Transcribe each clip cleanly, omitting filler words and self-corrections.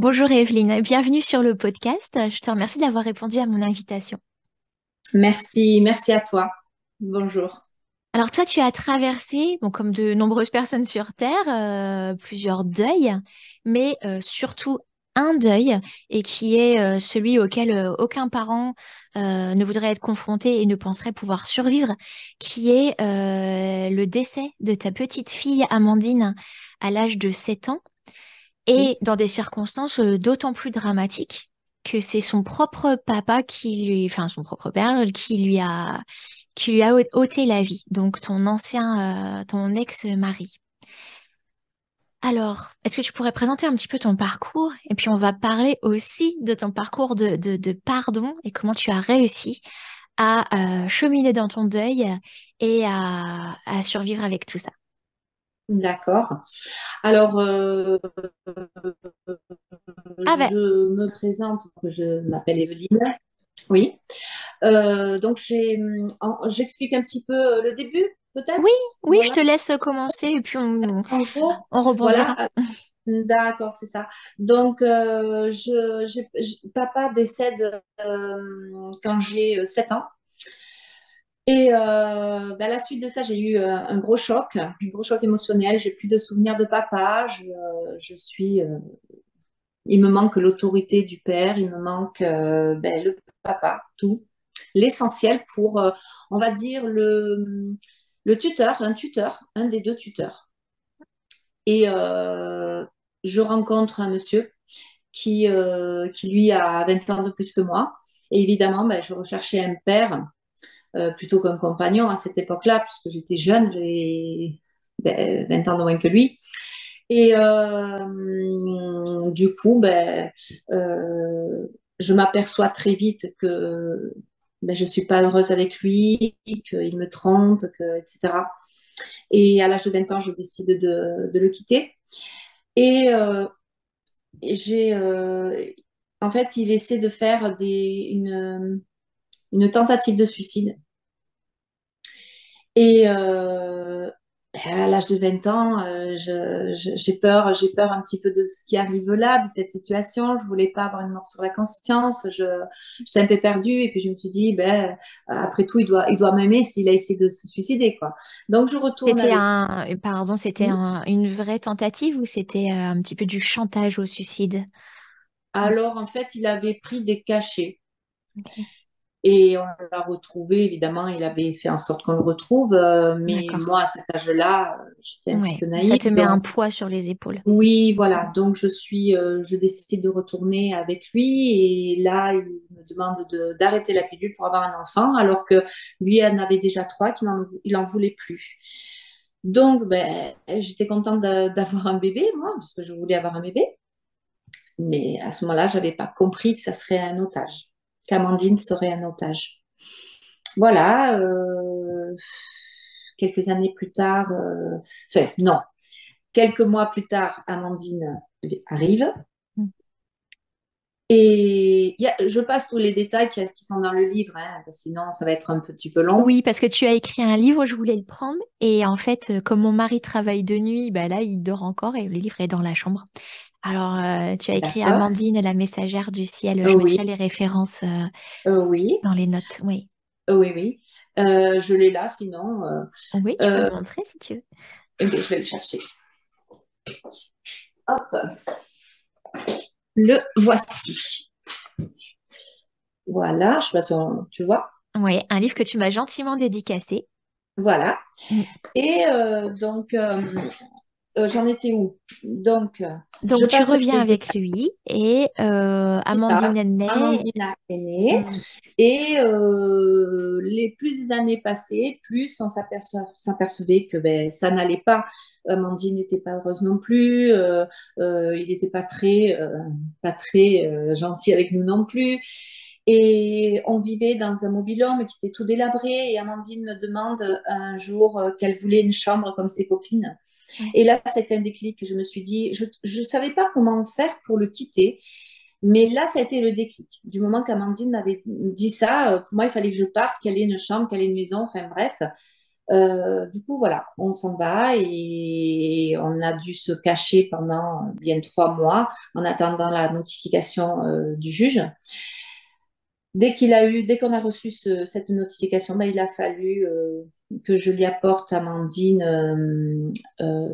Bonjour Evelyne, bienvenue sur le podcast. Je te remercie d'avoir répondu à mon invitation. Merci, merci à toi. Bonjour. Alors toi, tu as traversé, bon, comme de nombreuses personnes sur Terre, plusieurs deuils, mais surtout un deuil, et qui est celui auquel aucun parent ne voudrait être confronté et ne penserait pouvoir survivre, qui est le décès de ta petite fille Amandine à l'âge de 7 ans. Oui, Et dans des circonstances d'autant plus dramatiques que c'est son propre papa enfin son propre père qui lui a ôté la vie. Donc ton ex-mari. Alors, est-ce que tu pourrais présenter un petit peu ton parcours? Et puis on va parler aussi de ton parcours de pardon et comment tu as réussi à cheminer dans ton deuil et à survivre avec tout ça. d'accord. Alors, Ah ben je me présente, je m'appelle Evelyne. Oui. Donc, j'explique un petit peu le début, oui, peut-être. oui, je Voilà. te laisse commencer et puis En gros, on rebondira. voilà. D'accord, c'est ça. Donc, papa décède quand j'ai 7 ans. Et à la suite de ça, j'ai eu un gros choc émotionnel. J'ai plus de souvenirs de papa. Je suis, il me manque l'autorité du père, il me manque le papa, tout, l'essentiel pour, on va dire le tuteur, un des deux tuteurs. Et je rencontre un monsieur qui lui a 20 ans de plus que moi. Et évidemment, je recherchais un père plutôt qu'un compagnon à cette époque-là, puisque j'étais jeune, j'ai 20 ans de moins que lui. Et du coup, euh, je m'aperçois très vite que je ne suis pas heureuse avec lui, qu'il me trompe, etc. Et à l'âge de 20 ans, je décide de le quitter. Et j'ai, en fait, il essaie de faire une tentative de suicide. Et à l'âge de 20 ans, j'ai peur un petit peu de ce qui arrive là, de cette situation. Je voulais pas avoir une mort sur la conscience. J'étais un peu perdue et puis je me suis dit, après tout, il doit m'aimer s'il a essayé de se suicider, quoi. Donc je retourne C'était avec pardon, c'était lui. une vraie tentative ou c'était un petit peu du chantage au suicide? Alors en fait, il avait pris des cachets. Ok, Et on l'a retrouvé, évidemment, il avait fait en sorte qu'on le retrouve. Mais d'accord. moi, à cet âge-là, j'étais un petit Ouais, peu ça naïve. te met Donc, un poids sur les épaules. oui, voilà. Donc, je décide de retourner avec lui. Et là, il me demande d'arrêter la pilule pour avoir un enfant, alors que lui en avait déjà trois, il en voulait plus. Donc, j'étais contente d'avoir un bébé, moi, parce que je voulais avoir un bébé. Mais à ce moment-là, j'avais pas compris que ça serait un otage, qu'Amandine serait un otage. Voilà, quelques années plus tard, enfin non, quelques mois plus tard, Amandine arrive. Mm. Et je passe tous les détails qui sont dans le livre, hein, parce que sinon ça va être un petit peu long. Oui, parce que tu as écrit un livre, je voulais le prendre. Et en fait, comme mon mari travaille de nuit, bah là, il dort encore et le livre est dans la chambre. Alors, tu as écrit D'accord. Amandine, la messagère du ciel. Je Oui, mettrai les références oui, dans les notes. Oui. oui, oui. Je l'ai là, sinon, Oui, tu peux euh, me montrer si tu veux. je vais le chercher. Hop, le voici. Voilà, je sais pas si tu vois. Oui, un livre que tu m'as gentiment dédicacé. Voilà. Mm. Et j'en étais où? Donc, je Donc, tu passe reviens les avec étapes. lui et Ça. Amandine est née. Amandina est née. Mm. Et les plus les années passaient, plus on s'apercevait que ça n'allait pas. Amandine n'était pas heureuse non plus. Il n'était pas très gentil avec nous non plus. Et on vivait dans un mobil-home qui était tout délabré. Et Amandine me demande un jour qu'elle voulait une chambre comme ses copines. Ouais. Et là, c'était un déclic. Je me suis dit, je ne savais pas comment faire pour le quitter. Mais là, ça a été le déclic. Du moment qu'Amandine m'avait dit ça, pour moi, il fallait que je parte, qu'elle ait une chambre, qu'elle ait une maison, enfin bref. Du coup, voilà, on s'en va et on a dû se cacher pendant bien 3 mois en attendant la notification du juge. Dès qu'on a reçu cette notification, ben, il a fallu que je lui apporte Amandine.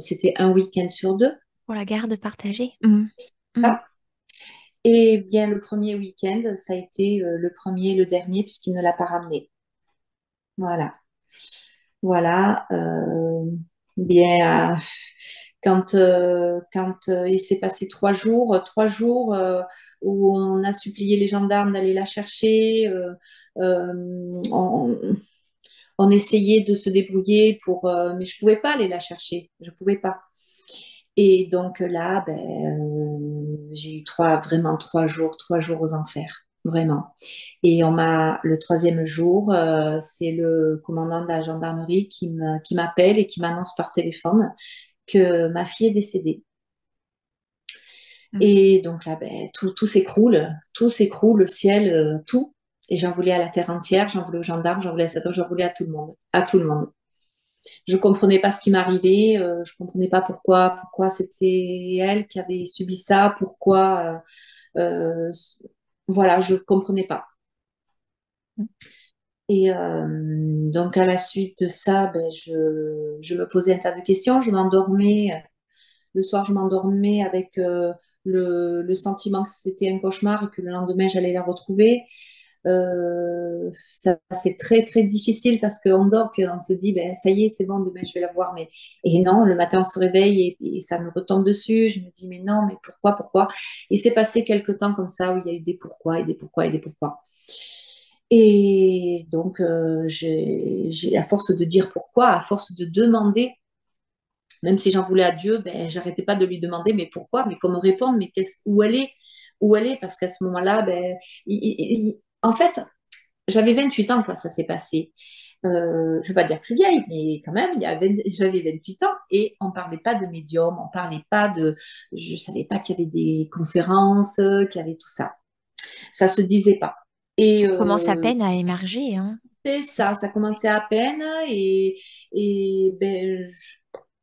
C'était un week-end sur 2. Pour la garde partagée. Mhm. Mhm. Ça. Et bien, le premier week-end, ça a été le premier et le dernier puisqu'il ne l'a pas ramené. Voilà. Voilà. Bien, il s'est passé 3 jours où on a supplié les gendarmes d'aller la chercher, on, on essayait de se débrouiller mais je pouvais pas aller la chercher, je pouvais pas. Et donc là, ben, j'ai eu vraiment 3 jours aux enfers, vraiment. Et le troisième jour, c'est le commandant de la gendarmerie qui m'appelle et qui m'annonce par téléphone que ma fille est décédée. Mhm. Et donc là, ben, tout s'écroule, le ciel, tout. Et j'en voulais à la terre entière, j'en voulais aux gendarmes, j'en voulais à Satan, j'en voulais à tout le monde. Je comprenais pas ce qui m'arrivait, je comprenais pas pourquoi c'était elle qui avait subi ça, voilà, je comprenais pas. Et donc à la suite de ça, ben, je me posais un tas de questions, je m'endormais. Le soir, je m'endormais avec le sentiment que c'était un cauchemar et que le lendemain, j'allais la retrouver. Ça, c'est très, très difficile parce qu'on dort, puis on se dit, ben, ça y est, c'est bon, demain, je vais la voir. Et non, le matin, on se réveille et ça me retombe dessus. Je me dis, mais non, mais pourquoi? Et c'est passé quelques temps comme ça où il y a eu des pourquoi et des pourquoi et des pourquoi. Et donc, à force de dire pourquoi, à force de demander, même si j'en voulais à Dieu, ben, j'arrêtais pas de lui demander, mais pourquoi, mais comment répondre, mais où elle est, parce qu'à ce moment-là, ben, en fait, j'avais 28 ans quand ça s'est passé. Je ne veux pas dire que je suis vieille, mais quand même, j'avais 28 ans et on ne parlait pas de médium, on parlait pas de, je ne savais pas qu'il y avait des conférences, qu'il y avait tout ça. Ça se disait pas. Et Ça commence à peine à émerger, hein. c'est ça, ça commençait à peine et ben,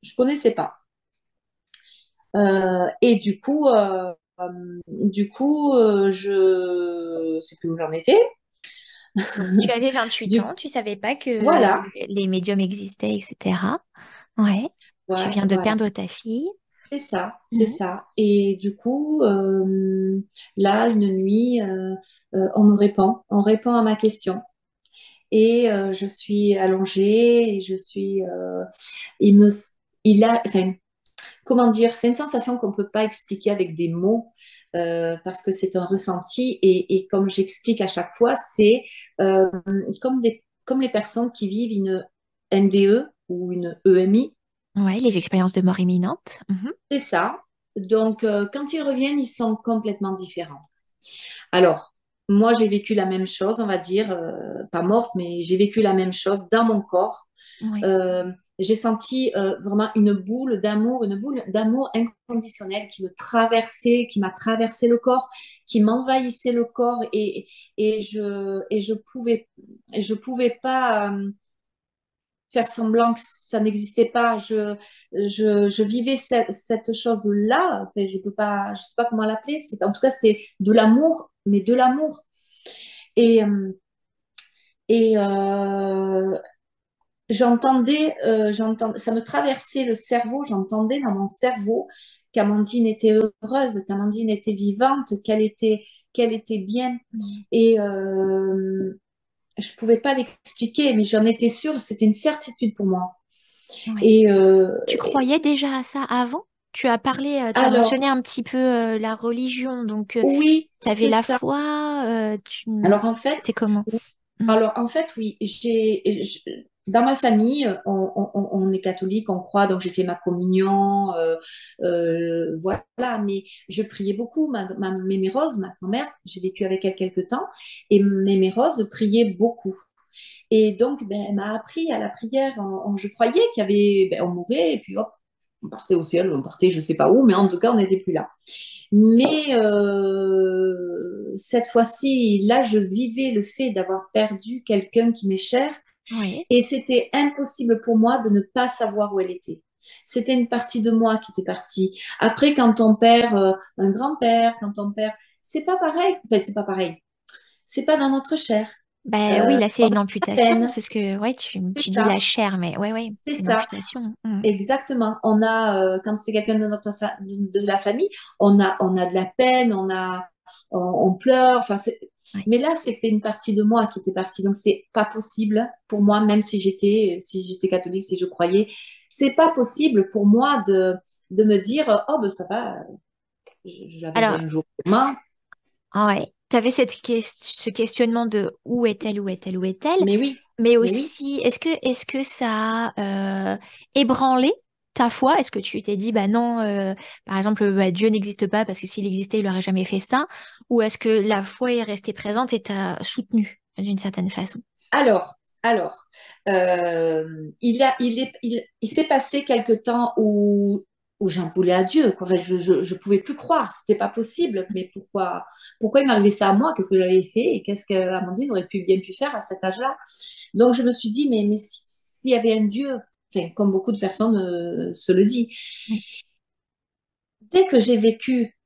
je connaissais pas. Et je sais plus où j'en étais. Donc, tu avais 28 Du, ans, tu savais pas que voilà, les médiums existaient, etc. Ouais. Tu ouais, viens de voilà, perdre ta fille. c'est ça, c'est Mhm. ça. Et du coup, là, une nuit, on répond à ma question. Et je suis allongée et il me, enfin, comment dire, c'est une sensation qu'on ne peut pas expliquer avec des mots parce que c'est un ressenti et comme j'explique à chaque fois, c'est euh, comme les personnes qui vivent une NDE ou une EMI, Ouais, les expériences de mort imminente. Mhm. c'est ça. Donc, quand ils reviennent, ils sont complètement différents. Alors, moi, j'ai vécu la même chose, on va dire, pas morte, mais j'ai vécu la même chose dans mon corps. Ouais. J'ai senti vraiment une boule d'amour inconditionnel qui m'a traversé le corps, qui m'envahissait le corps et je pouvais pas faire semblant que ça n'existait pas. Je vivais cette chose-là. Enfin, je sais pas comment l'appeler. En tout cas, c'était de l'amour, mais de l'amour. Et, euh, et ça me traversait le cerveau, j'entendais dans mon cerveau qu'Amandine était heureuse, qu'Amandine était vivante, qu'elle était bien. Mhm. Et je pouvais pas l'expliquer, mais j'en étais sûre, c'était une certitude pour moi. Ouais. Et Tu croyais déjà à ça avant? Tu as parlé, tu as mentionné alors, un petit peu la religion, donc oui, tu avais c'est la ça. foi, Alors en fait, c'était comment? Mm. Alors, en fait, oui, dans ma famille, on est catholique, on croit, donc j'ai fait ma communion, voilà, mais je priais beaucoup. Mémé Rose, ma grand-mère, j'ai vécu avec elle quelques temps, et Mémé Rose priait beaucoup. Et donc, ben, elle m'a appris à la prière. Je croyais qu'il y avait, ben, on mourait, et puis hop, on partait au ciel, on partait je sais pas où, mais en tout cas, on n'était plus là. Mais cette fois-ci, là, je vivais le fait d'avoir perdu quelqu'un qui m'est cher Oui. Et c'était impossible pour moi de ne pas savoir où elle était. C'était une partie de moi qui était partie. Après, quand on perd un grand-père, quand on perd, c'est pas pareil. Enfin, c'est pas pareil. C'est pas dans notre chair. Ben oui, là, c'est On une a amputation. peine, C'est ce que, ouais, c'est tu dis ça, la chair, mais ouais, ouais, c'est c'est une ça. amputation. Mm. Exactement. On a, quand c'est quelqu'un de de la famille, on a de la peine, on pleure. Enfin, Ouais. mais là, c'était une partie de moi qui était partie. Donc, c'est pas possible pour moi, même si j'étais catholique, si je croyais, c'est pas possible pour moi de me dire, oh, ben, ça va, j'avais Alors, un jour demain. ouais, tu avais ce questionnement de où est-elle, où est-elle, où est-elle, Mais oui, mais mais oui. aussi, est-ce que ça a ébranlé ta foi? Est-ce que tu t'es dit, bah non, par exemple, bah, Dieu n'existe pas parce que s'il existait, il n'aurait jamais fait ça? Ou est-ce que la foi est restée présente et t'a soutenu d'une certaine façon? Alors, il s'est passé quelque temps où j'en voulais à Dieu, quoi. Enfin, je pouvais plus croire, c'était pas possible. Mais pourquoi il m'arrivait ça à moi? Qu'est-ce que j'avais fait? Et qu'est-ce que Amandine aurait bien pu faire à cet âge-là? Donc, je me suis dit, mais s'il y avait un Dieu, enfin, comme beaucoup de personnes se le disent, Oui. dès que j'ai vécu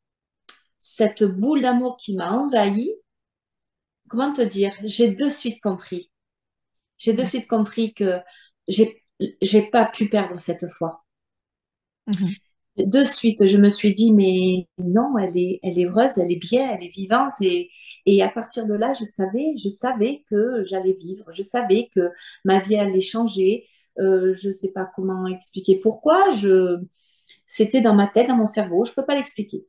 cette boule d'amour qui m'a envahie, comment te dire, j'ai de suite compris. J'ai de suite compris que j'ai, j'ai pas pu perdre cette foi. Mhm. De suite, je me suis dit, mais non, elle est heureuse, elle est bien, elle est vivante. Et à partir de là, je savais que j'allais vivre. Je savais que ma vie allait changer. Je sais pas comment expliquer pourquoi. C'était dans ma tête, dans mon cerveau. Je peux pas l'expliquer.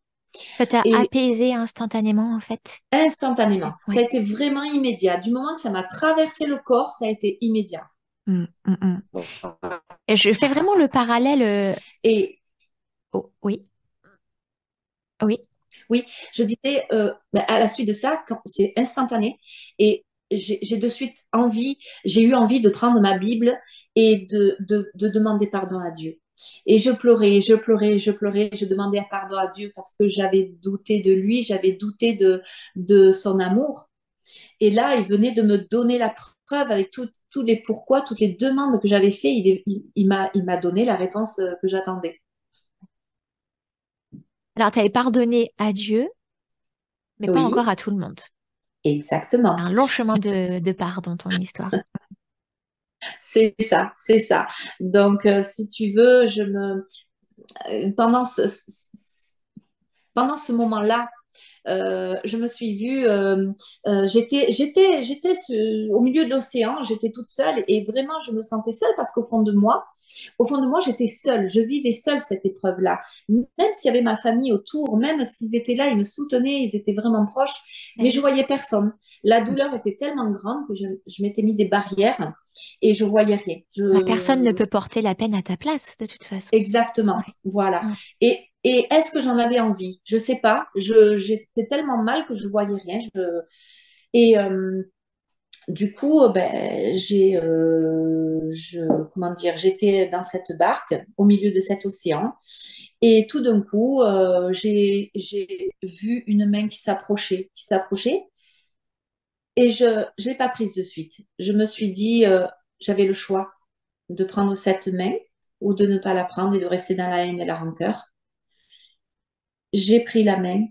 Ça t'a Et apaisé instantanément, en fait. instantanément, ça a Ouais. été vraiment immédiat. Du moment que ça m'a traversé le corps, ça a été immédiat. Mm, mm, mm. Et je fais vraiment le parallèle. Et Oh, oui, oui. oui, je disais, ben, à la suite de ça, c'est instantané. Et j'ai de suite j'ai eu envie de prendre ma Bible et de demander pardon à Dieu. Et je pleurais, je pleurais, je pleurais, je demandais pardon à Dieu parce que j'avais douté de lui, j'avais douté de son amour. Et là, il venait de me donner la preuve avec tous les pourquoi, toutes les demandes que j'avais fait. Il m'a donné la réponse que j'attendais. Alors, tu avais pardonné à Dieu, mais pas Oui, encore à tout le monde. exactement. Un long chemin de pardon, ton histoire. C'est ça, c'est ça. Donc, si tu veux, pendant pendant ce moment-là, je me suis vue, au milieu de l'océan, j'étais toute seule et vraiment, je me sentais seule parce au fond de moi, j'étais seule. Je vivais seule cette épreuve-là. Même s'il y avait ma famille autour, même s'ils étaient là, ils me soutenaient, ils étaient vraiment proches, mais Ben je oui. voyais personne. La douleur était tellement grande que je m'étais mis des barrières et je voyais rien. Bah, personne ne peut porter la peine à ta place, de toute façon. Exactement, Ouais. voilà. Mm. Et est-ce que j'en avais envie? Je sais pas. J'étais tellement mal que je voyais rien. Et du coup, ben, comment dire, j'étais dans cette barque au milieu de cet océan. Et tout d'un coup, j'ai vu une main qui s'approchait. Et je l'ai pas prise de suite. Je me suis dit, j'avais le choix de prendre cette main ou de ne pas la prendre et de rester dans la haine et la rancœur. J'ai pris la main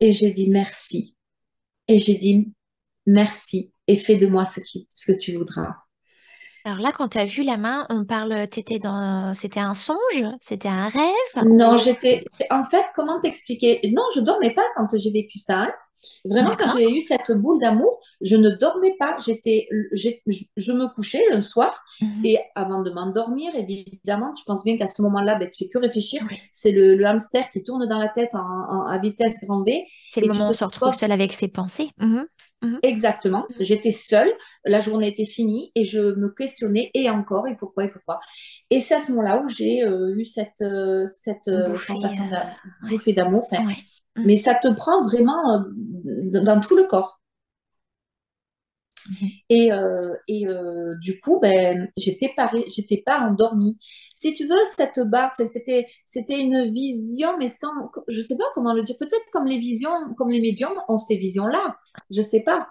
et j'ai dit merci. Et j'ai dit merci et fais de moi ce que tu voudras. Alors là, quand tu as vu la main, on parle, c'était un songe, c'était un rêve Non, ou... en fait, comment t'expliquer? Non, je dormais pas quand j'ai vécu ça, hein. Vraiment, quand D'accord. j'ai eu cette boule d'amour, je ne dormais pas. Je me couchais le soir Mhm. et avant de m'endormir, évidemment, tu penses bien qu'à ce moment-là, ben, tu fais que réfléchir. Oui. C'est le hamster qui tourne dans la tête à vitesse grand V C'est le et tu moment où te on se retrouve transportes. seul avec ses pensées. Mhm. Mhm. Exactement. J'étais seule. La journée était finie et je me questionnais et encore et pourquoi et pourquoi. Et c'est à ce moment-là où j'ai eu cette Bouffée. sensation de Ouais. bouffée d'amour. Enfin, Ouais. mais ça te prend vraiment dans tout le corps. Mhm. Du coup, ben, j'étais pas endormie. Si tu veux, cette barre, enfin, c'était une vision, mais sans, je sais pas comment le dire. Peut-être comme les visions, comme les médiums ont ces visions-là. Je sais pas.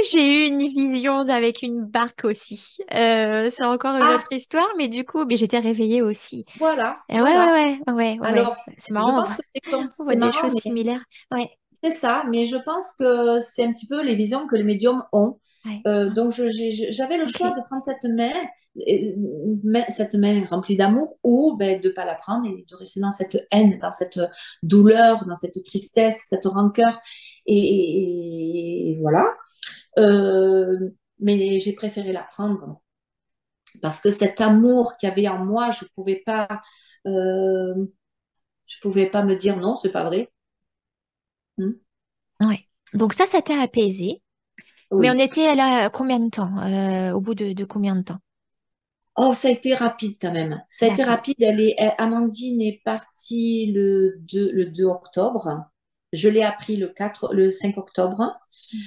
J'ai eu une vision avec une barque aussi. C'est encore une autre Ah, histoire, mais du coup, mais j'étais réveillée aussi. voilà, Ouais, ouais, voilà. ouais, ouais, ouais, ouais. Alors, C'est je marrant, pense que on voit c'est des marrant, choses mais similaires. Ouais, c'est ça, mais je pense que c'est un petit peu les visions que les médiums ont. ouais. Donc, j'avais le Ok, choix de prendre cette main remplie d'amour, ou ben, de ne pas la prendre et de rester dans cette haine, dans cette douleur, dans cette tristesse, cette rancœur. Et voilà. Mais j'ai préféré la prendre parce que cet amour qu'il y avait en moi, euh, je pouvais pas me dire non, c'est pas vrai. Hmm. ouais. Donc ça t'a apaisé. Mais on Oui. était là combien de temps? Au bout de combien de temps? Oh, ça a été rapide quand même. Ça a été D'accord. rapide. Amandine est partie le 2 octobre. Je l'ai appris le 5 octobre. Mhm.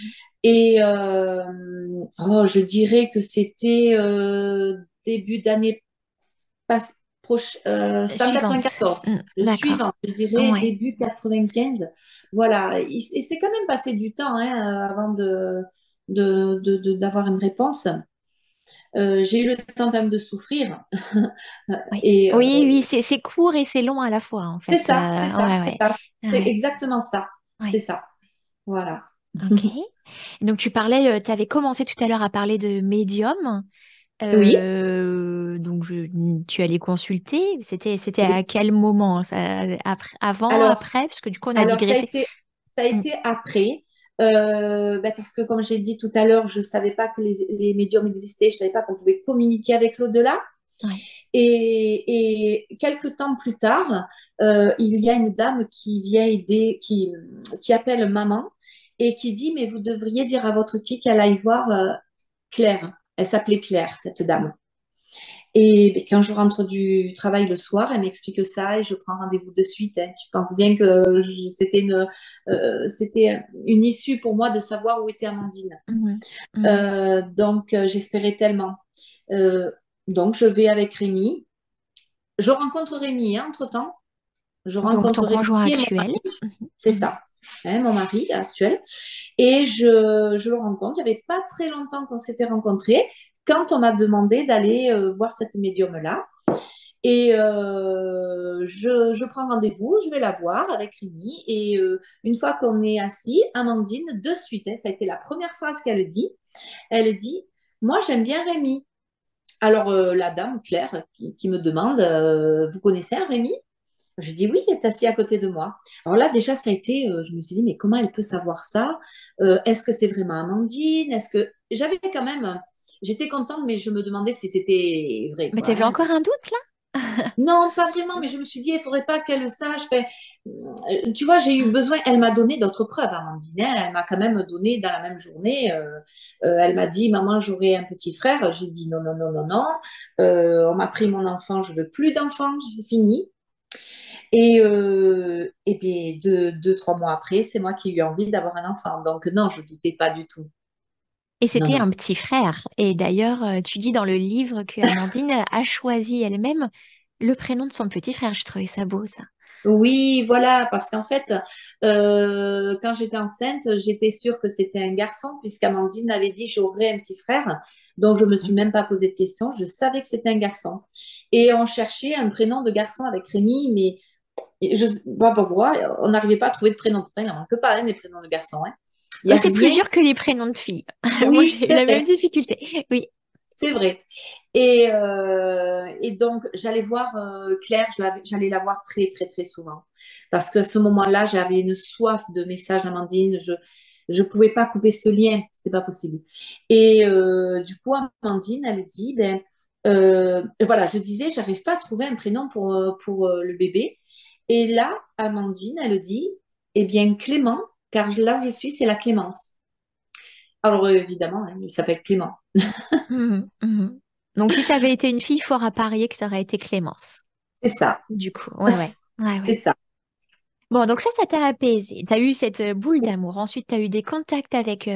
Et je dirais que c'était début d'année c'était en Suivante. 94. Le D'accord. suivant, je dirais Ouais. début 95. Voilà. Et c'est quand même passé du temps hein, avant d'avoir une réponse. J'ai eu le temps quand même de souffrir. Oui. Et Oui, oui, c'est court et c'est long à la fois, en c'est fait. ça, c'est ça, Ouais, c'est ouais. ça. C'est Ouais, exactement ça. C'est ouais. ça. Voilà. Ok. Donc tu parlais, tu avais commencé tout à l'heure à parler de médium. Oui, Donc tu allais consulter. C'était oui. à quel moment ça, après, avant, Alors, après, parce que du coup on a alors digressé. ça a Mm. été après. Parce que comme j'ai dit tout à l'heure, je ne savais pas que les médiums existaient, je ne savais pas qu'on pouvait communiquer avec l'au-delà. Ouais. Et quelques temps plus tard, il y a une dame qui vient aider, qui appelle maman et qui dit, mais vous devriez dire à votre fille qu'elle aille voir Claire. Elle s'appelait Claire, cette dame. Et ben, quand je rentre du travail le soir, elle m'explique ça et je prends rendez-vous de suite, hein. Tu penses bien que c'était une issue pour moi de savoir où était Amandine. Mhm. Mhm. Donc, j'espérais tellement. Euh, donc, je vais avec Rémi. Je rencontre Rémi, hein, entre-temps. Je Donc ton rencontre Rémi conjoint et mon actuel. mari. Mhm. C'est Mhm. ça, hein, mon mari actuel. Et je le rencontre. Il n'y avait pas très longtemps qu'on s'était rencontrés quand on m'a demandé d'aller voir cette médium-là. Et je prends rendez-vous, je vais la voir avec Rémi. Et une fois qu'on est assis, Amandine, de suite, hein, ça a été la première phrase qu'elle dit. Elle dit, moi j'aime bien Rémi. Alors la dame, Claire, qui me demande, vous connaissez un Rémi? Je dis oui, il est assis à côté de moi. Alors là, déjà, ça a été, je me suis dit, mais comment elle peut savoir ça? Est-ce que c'est vraiment Amandine? Est-ce que j'avais quand même, j'étais contente, mais je me demandais si c'était vrai, Mais quoi, t'avais hein. encore un doute Non, pas vraiment, mais je me suis dit, il faudrait pas qu'elle le sache. Tu vois, j'ai eu besoin, elle m'a donné d'autres preuves, Amandine, hein. Elle m'a quand même donné dans la même journée, elle m'a dit, maman, j'aurai un petit frère. J'ai dit, non, non, non, non, non. On m'a pris mon enfant, je veux plus d'enfant, c'est fini. Et bien, deux, 3 mois après, c'est moi qui ai eu envie d'avoir un enfant. Donc, non, je ne doutais pas du tout. et Non, c'était non. un petit frère. Et d'ailleurs, tu dis dans le livre que Amandine a choisi elle-même le prénom de son petit frère. J'ai trouvé ça beau, ça. Oui, voilà, parce qu'en fait, quand j'étais enceinte, j'étais sûre que c'était un garçon, puisqu'Amandine m'avait dit j'aurais un petit frère. Donc, je me suis même pas posé de questions. Je savais que c'était un garçon. Et on cherchait un prénom de garçon avec Rémi, mais je sais pas pourquoi, on n'arrivait pas à trouver de prénom. Pourtant, il n'en manque pas, hein, des prénoms de garçons, hein. Il n'y a C'est plus rien. dur que les prénoms de filles. Moi, Oui, j'ai eu c'est la même vrai. difficulté. Oui. C'est vrai. Et donc, j'allais voir Claire, j'allais la voir très, très, très souvent. Parce qu'à ce moment-là, j'avais une soif de messages d'Amandine. Je pouvais pas couper ce lien. C'était pas possible. Et du coup, Amandine, elle dit, ben, voilà, je disais, j'arrive pas à trouver un prénom pour le bébé. Et là, Amandine, elle dit, eh bien, Clément, car là où je suis, c'est la Clémence. Alors, évidemment, hein, il s'appelle Clément. Mhm, mhm. Donc, si ça avait été une fille, il faudra parier que ça aurait été Clémence. C'est ça. Du coup, ouais, ouais. Ouais, C'est ouais. ça. Bon, donc ça t'a apaisé. T'as eu cette boule d'amour. Ensuite, t'as eu des contacts avec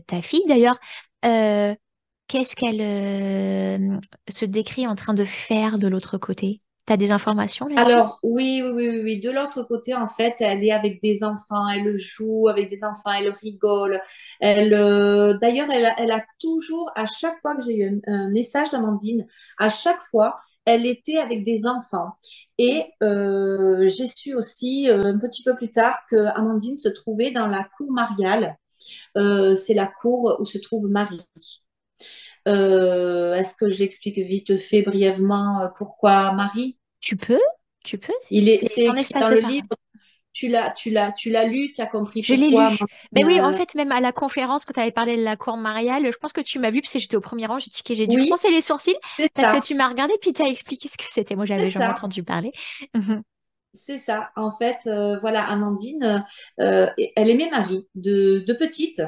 ta fille. D'ailleurs, qu'est-ce qu'elle se décrit en train de faire de l'autre côté? T'as des informations là-dessus? Alors, oui, oui, oui, oui, oui. De l'autre côté, en fait, elle est avec des enfants, elle joue avec des enfants, elle rigole. D'ailleurs, elle a toujours, à chaque fois que j'ai eu un message d'Amandine, à chaque fois, elle était avec des enfants. Et j'ai su aussi, un petit peu plus tard, que Amandine se trouvait dans la cour mariale. C'est la cour où se trouve Marie. Est-ce que j'explique vite fait, brièvement, pourquoi Marie? Tu peux? Tu peux? C'est ton C'est espace dans de le parole. livre, tu l'as lu, tu as compris Je l'ai pourquoi. lu. Ben oui, en fait, même à la conférence, quand tu avais parlé de la cour mariale, je pense que tu m'as vu parce que j'étais au premier rang, j'ai tiqué, j'ai dû Oui, froncer les sourcils c'est parce que ça, tu m'as regardé puis tu as expliqué ce que c'était. Moi, c'est j'avais jamais ça, entendu parler. Mhm. c'est ça. En fait, voilà, Amandine, elle aimait Marie de petite.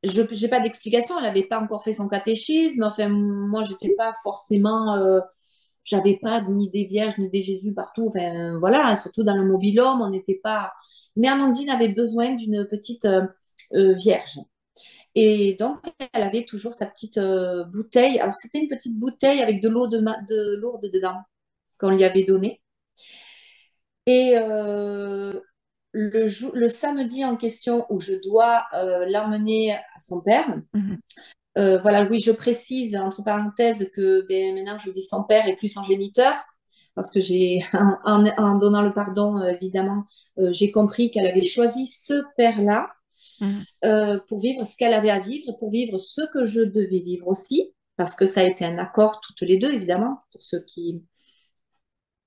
Je n'ai pas d'explication, elle n'avait pas encore fait son catéchisme. Enfin, moi, j'étais pas forcément, j'avais pas ni des vierges ni des Jésus partout. Enfin, voilà, surtout dans le mobil-homme, on n'était pas. Mais Amandine avait besoin d'une petite vierge. Et donc, elle avait toujours sa petite bouteille. Alors, c'était une petite bouteille avec de l'eau de lourde dedans qu'on lui avait donnée. Et le samedi en question où je dois l'emmener à son père, Mhm. voilà, oui, je précise entre parenthèses que ben, maintenant je dis son père et plus son géniteur, parce que en donnant le pardon, évidemment, j'ai compris qu'elle avait choisi ce père-là Mhm. pour vivre ce qu'elle avait à vivre, pour vivre ce que je devais vivre aussi, parce que ça a été un accord toutes les deux, évidemment, pour ceux qui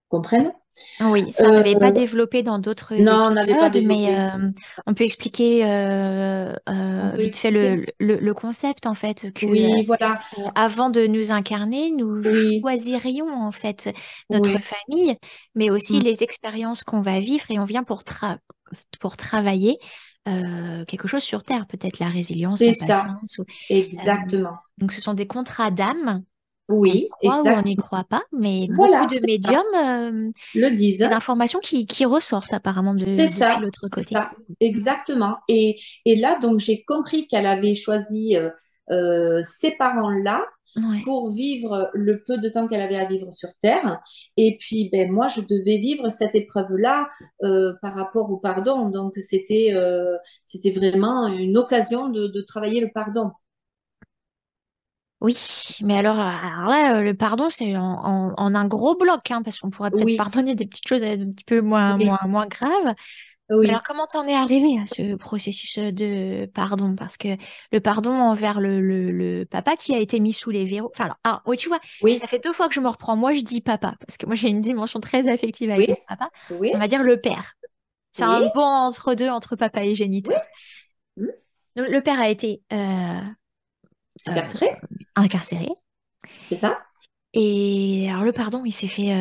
comprennent. Oui, ça, on Euh, n'avait pas développé dans d'autres non, on n'avait pas épisodes, mais développé. on peut expliquer On peut vite fait expliquer? le concept, en fait, que Oui, voilà. avant de nous incarner, nous Oui, choisirions en fait notre oui, famille, mais aussi mm, les expériences qu'on va vivre et on vient pour travailler quelque chose sur Terre, peut-être la résilience, c'est la ça, patience. Euh, exactement. donc ce sont des contrats d'âme. On y Oui, croit ou on n'y exactement. croit pas, mais beaucoup Voilà, de c'est ça. médiums, Le disent. des informations qui ressortent apparemment depuis l'autre C'est côté. ça, exactement. Et là, donc, j'ai compris qu'elle avait choisi ces parents-là Ouais. pour vivre le peu de temps qu'elle avait à vivre sur Terre. Et puis, ben, moi, je devais vivre cette épreuve-là par rapport au pardon. Donc, c'était vraiment une occasion de travailler le pardon. Oui, mais alors là, le pardon, c'est en un gros bloc, hein, parce qu'on pourrait peut-être Oui, pardonner des petites choses un petit peu oui, moins graves. Mais alors, oui, comment t'en es arrivé à ce processus de pardon? Parce que le pardon envers le papa qui a été mis sous les verrous. Enfin, alors, oui, tu vois, ça oui, fait 2 fois que je me reprends. Moi, je dis papa, parce que moi, j'ai une dimension très affective avec oui, mon papa. oui, On va dire le père. C'est oui, un bon entre-deux entre papa et oui. géniteur. Hmm. Donc, le père a été euh, Incarcéré, incarcéré. c'est ça? Et alors, le pardon, il s'est fait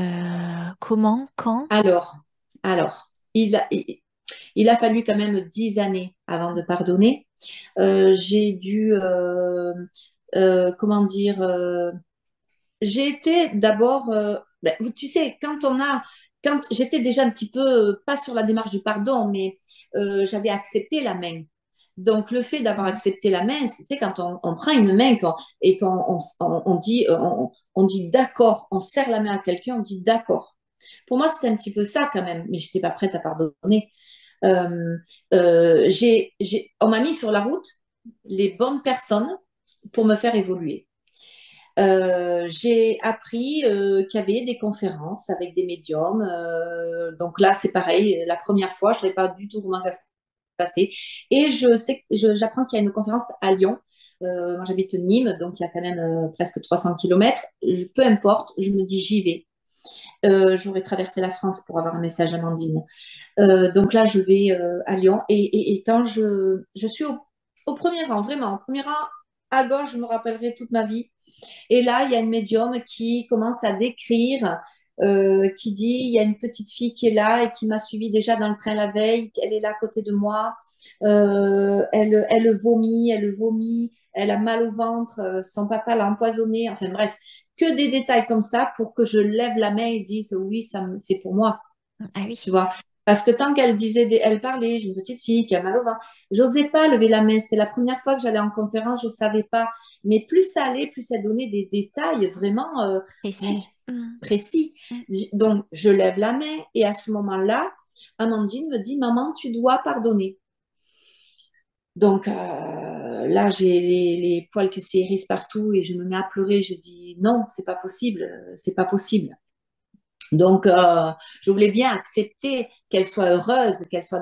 comment, quand? Alors, alors, il a fallu quand même 10 années avant de pardonner. J'ai dû, comment dire, j'ai été d'abord, ben, tu sais, quand j'étais déjà un petit peu, pas sur la démarche du pardon, mais j'avais accepté la main. Donc, le fait d'avoir Mhm. accepté la main, c'est quand on prend une main et qu'on on dit d'accord, on serre la main à quelqu'un, on dit d'accord. Pour moi, c'était un petit peu ça quand même, mais j'étais pas prête à pardonner. Euh, on m'a mis sur la route les bonnes personnes pour me faire évoluer. J'ai appris qu'il y avait des conférences avec des médiums. Donc là, c'est pareil. La première fois, je ne savais pas du tout comment ça se passait. Et j'apprends qu'il y a une conférence à Lyon. Moi, j'habite Nîmes, donc il y a quand même presque 300 kilomètres. Peu importe, je me dis j'y vais. J'aurais traversé la France pour avoir un message à Amandine. Donc là, je vais à Lyon. Et quand je suis au premier rang, vraiment, au premier rang, à gauche, je me rappellerai toute ma vie. Et là, il y a une médium qui commence à décrire, qui dit, il y a une petite fille qui est là et qui m'a suivi déjà dans le train la veille, elle est là à côté de moi. Elle vomit, elle a mal au ventre, son papa l'a empoisonnée. Enfin bref, que des détails comme ça pour que je lève la main et dise oui, c'est pour moi, Ah tu oui. vois. Parce que tant qu'elle disait, elle parlait, j'ai une petite fille qui a mal au ventre, j'osais pas lever la main. C'était la première fois que j'allais en conférence, je savais pas. Mais plus ça allait, plus elle donnait des détails vraiment ben, Précis. Mm. précis. Mm. Donc, je lève la main et à ce moment-là, Amandine me dit, maman, tu dois pardonner. Donc là, j'ai les poils qui se hérissent partout et je me mets à pleurer. Je dis non, c'est pas possible, c'est pas possible. Donc, je voulais bien accepter qu'elle soit heureuse, qu'elle soit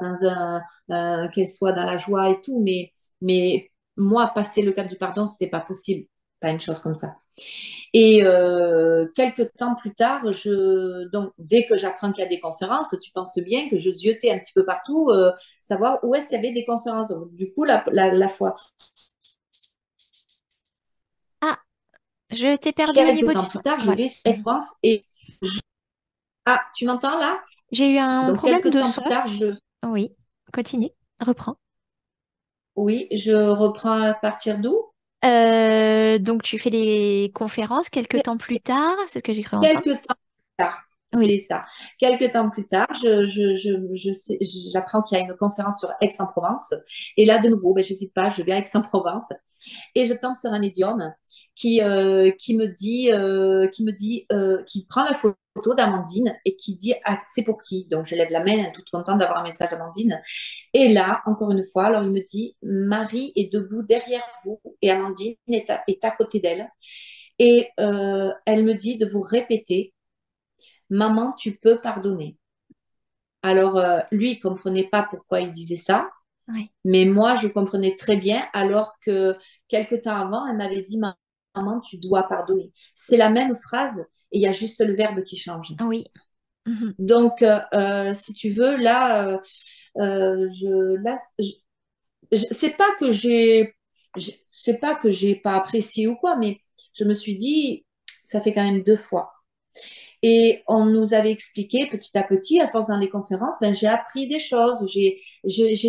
qu'elle soit dans la joie et tout, mais moi, passer le cap du pardon, c'était pas possible, pas une chose comme ça. Et quelques temps plus tard, donc dès que j'apprends qu'il y a des conférences, tu penses bien que je ziotais un petit peu partout, savoir où est-ce qu'il y avait des conférences. Donc, du coup, la fois, Ah, je t'ai perdu au quelques niveau du temps son. plus tard, je Voilà. vais sur Mm. France et ah, tu m'entends là? J'ai eu un Donc problème quelques de temps son. plus tard, Oui, continue, reprends. oui, je reprends à partir d'où? Donc tu fais des conférences quelques temps plus tard, c'est ce que j'ai cru entendre. Quelques temps plus tard, Oui, c'est ça. Quelques temps plus tard, j'apprends qu'il y a une conférence sur Aix-en-Provence. Et là, de nouveau, ben, je n'hésite pas, je viens à Aix-en-Provence. Et je tombe sur un médium qui prend la photo d'Amandine et qui dit ah, c'est pour qui? Donc je lève la main, toute contente d'avoir un message d'Amandine. Et là, encore une fois, alors il me dit Marie est debout derrière vous et Amandine est à côté d'elle. Et elle me dit de vous répéter Maman, tu peux pardonner. Alors lui, il comprenait pas pourquoi il disait ça. oui, Mais moi, je comprenais très bien, alors que quelque temps avant, elle m'avait dit, maman, tu dois pardonner. C'est la même phrase et il y a juste le verbe qui change. oui. Mhm. Donc, si tu veux, là, c'est pas que c'est pas que j'ai pas apprécié ou quoi, mais je me suis dit, ça fait quand même 2 fois. Et on nous avait expliqué petit à petit, à force dans les conférences, ben, j'ai appris des choses. J'ai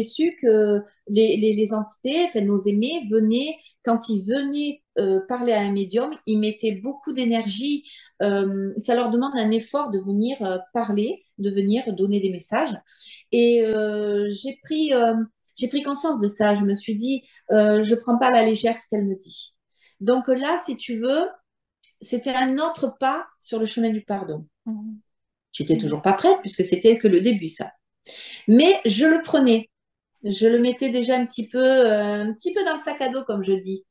su que les entités, enfin, nos aimés, venaient, quand ils venaient parler à un médium, ils mettaient beaucoup d'énergie. Ça leur demande un effort de venir parler, de venir donner des messages. Et j'ai pris conscience de ça. Je me suis dit, je ne prends pas à la légère ce qu'elle me dit. Donc là, si tu veux, c'était un autre pas sur le chemin du pardon. Mhm. J'étais toujours pas prête puisque c'était que le début, ça. Mais je le prenais. Je le mettais déjà un petit peu dans le sac à dos, comme je dis.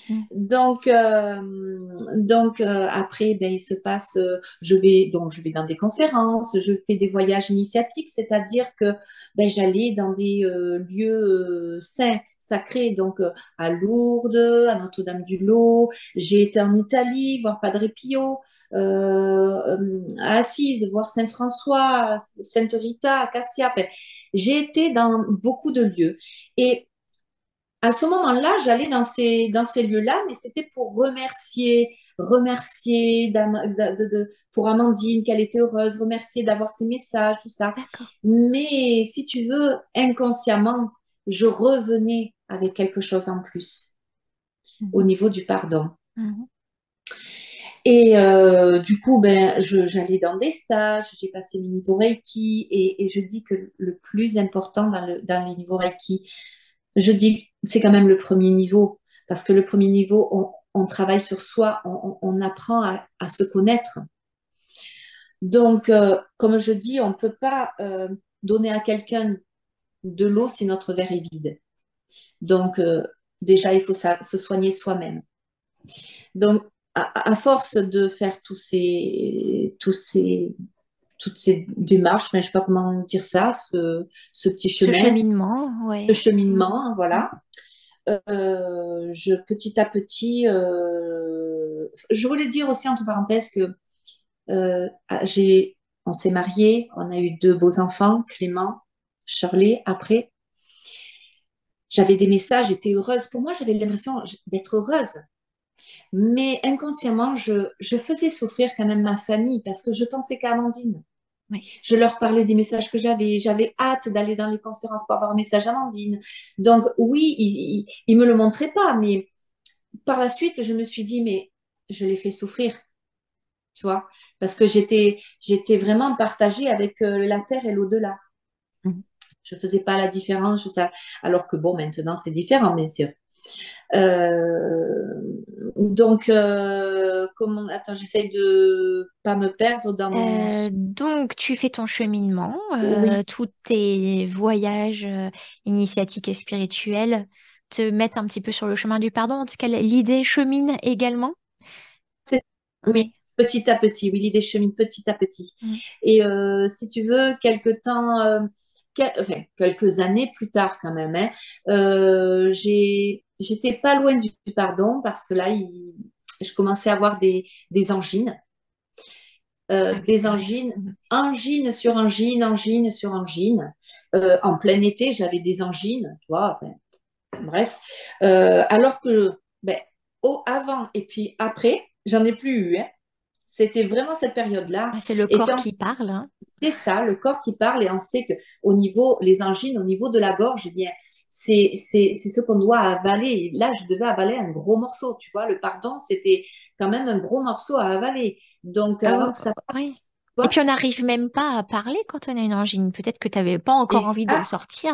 Mhm. Donc, après, ben, il se passe, je vais dans des conférences, je fais des voyages initiatiques, c'est-à-dire que ben, j'allais dans des lieux saints, sacrés, donc à Lourdes, à Notre-Dame-du-Lot. J'ai été en Italie voir Padre Pio, à Assise voir Saint François, Sainte Rita, Cassia. Enfin, j'ai été dans beaucoup de lieux et à ce moment-là, j'allais dans ces lieux-là, mais c'était pour remercier pour Amandine qu'elle était heureuse, remercier d'avoir ses messages, tout ça. D'accord. Mais si tu veux, inconsciemment, je revenais avec quelque chose en plus au Mhm. niveau du pardon. Mhm. Et du coup, ben, j'allais dans des stages, j'ai passé le niveau Reiki et je dis que le plus important dans les niveaux Reiki, je dis que c'est quand même le premier niveau, parce que le premier niveau, on travaille sur soi, on apprend à se connaître. Donc, comme je dis, on ne peut pas donner à quelqu'un de l'eau si notre verre est vide. Donc, déjà, il faut se soigner soi-même. Donc, à force de faire toutes ces démarches, enfin, je ne sais pas comment dire ça, ce petit Ce chemin, cheminement, ce ouais. Mhm. cheminement, Mhm. voilà, petit à petit, je voulais dire aussi entre parenthèses que euh, on s'est mariés, on a eu 2 beaux enfants, Clément, Shirley. Après, j'avais des messages, j'étais heureuse. Pour moi, j'avais l'impression d'être heureuse. Mais inconsciemment, je faisais souffrir quand même ma famille parce que je pensais qu'à Amandine. Oui. Je leur parlais des messages que j'avais. J'avais hâte d'aller dans les conférences pour avoir un message d'Amandine. Donc oui, il me le montrait pas, mais par la suite, je me suis dit, mais je l'ai fait souffrir, tu vois, parce que j'étais vraiment partagée avec la terre et l'au-delà. Mhm. Je faisais pas la différence, alors que bon, maintenant c'est différent, bien sûr. Euh, donc, attends, j'essaye de pas me perdre dans mon. Donc, tu fais ton cheminement, Oui, tous tes voyages initiatiques et spirituels te mettent un petit peu sur le chemin du pardon. En tout cas, l'idée chemine également. c'est oui, Oui. petit à petit. Oui, l'idée chemine petit à petit. Mm. Et si tu veux, enfin, quelques années plus tard quand même, hein, j'étais pas loin du pardon parce que là, je commençais à avoir des angines. Ah oui, Des ah oui. angines, Mhm. angine sur angine, angine sur angine. En plein été, j'avais des angines, tu vois, enfin, bref. Alors que, ben, avant et puis après, j'en ai plus eu, hein. C'était vraiment cette période-là. Ah, c'est le Et corps quand qui parle, hein. c'est ça, le corps qui parle, et on sait que au niveau, les angines, au niveau de la gorge, eh bien, c'est ce qu'on doit avaler. Et là, je devais avaler un gros morceau, tu vois. Le pardon, c'était quand même un gros morceau à avaler. Donc, avant que ça parte, Oui. tu Et vois. puis, on n'arrive même pas à parler quand on a une angine. Peut-être que tu n'avais pas encore Et envie de le sortir,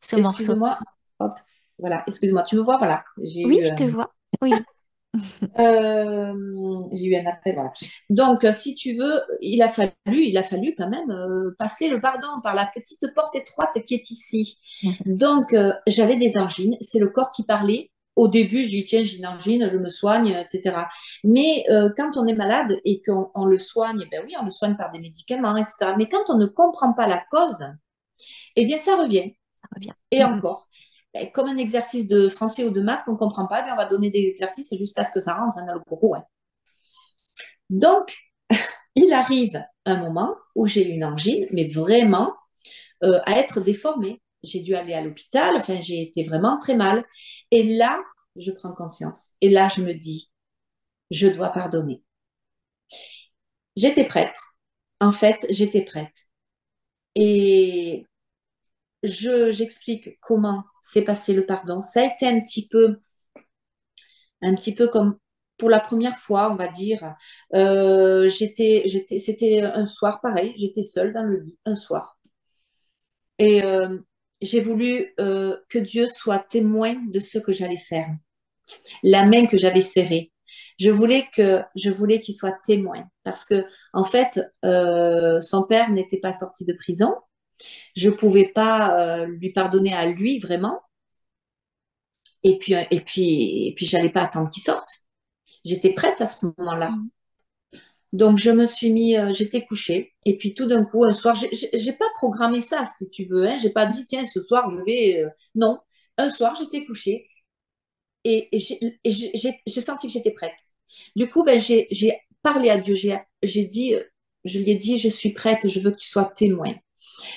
ce morceau. excuse-moi, hop, voilà, excuse-moi, tu me vois, voilà, Oui, je te vois. Oui. j'ai eu un appel, voilà. Donc, si tu veux, il a fallu quand même passer le pardon par la petite porte étroite qui est ici. Donc, j'avais des angines, c'est le corps qui parlait. Au début, je dis, tiens, j'ai une angine, je me soigne, etc. Mais quand on est malade et qu'on le soigne, ben oui, on le soigne par des médicaments, etc. Mais quand on ne comprend pas la cause, eh bien, ça revient. Ça revient. Et encore, ben, comme un exercice de français ou de maths qu'on ne comprend pas, ben, on va donner des exercices jusqu'à ce que ça rentre dans le cours. Ouais. Donc, il arrive un moment où j'ai une angine, mais vraiment à être déformée. J'ai dû aller à l'hôpital, enfin, j'ai été vraiment très mal. Et là, je prends conscience. Et là, je me dis, je dois pardonner. J'étais prête. En fait, j'étais prête. Et j'explique comment s'est passé le pardon. Ça a été un petit peu comme pour la première fois, on va dire. C'était un soir pareil, j'étais seule dans le lit, un soir. Et j'ai voulu que Dieu soit témoin de ce que j'allais faire, la main que j'avais serrée. Je voulais qu'il soit témoin parce que en fait, son père n'était pas sorti de prison. Je pouvais pas lui pardonner à lui vraiment. Et puis, j'allais pas attendre qu'il sorte. J'étais prête à ce moment-là. Mhm. Donc, je me suis mis, j'étais couchée. Et puis, tout d'un coup, un soir, j'ai pas programmé ça, si tu veux. Hein. J'ai pas dit, tiens, ce soir, je vais. Non. Un soir, j'étais couchée et j'ai senti que j'étais prête. Du coup, ben, j'ai parlé à Dieu. J'ai dit, je lui ai dit, je suis prête, je veux que tu sois témoin.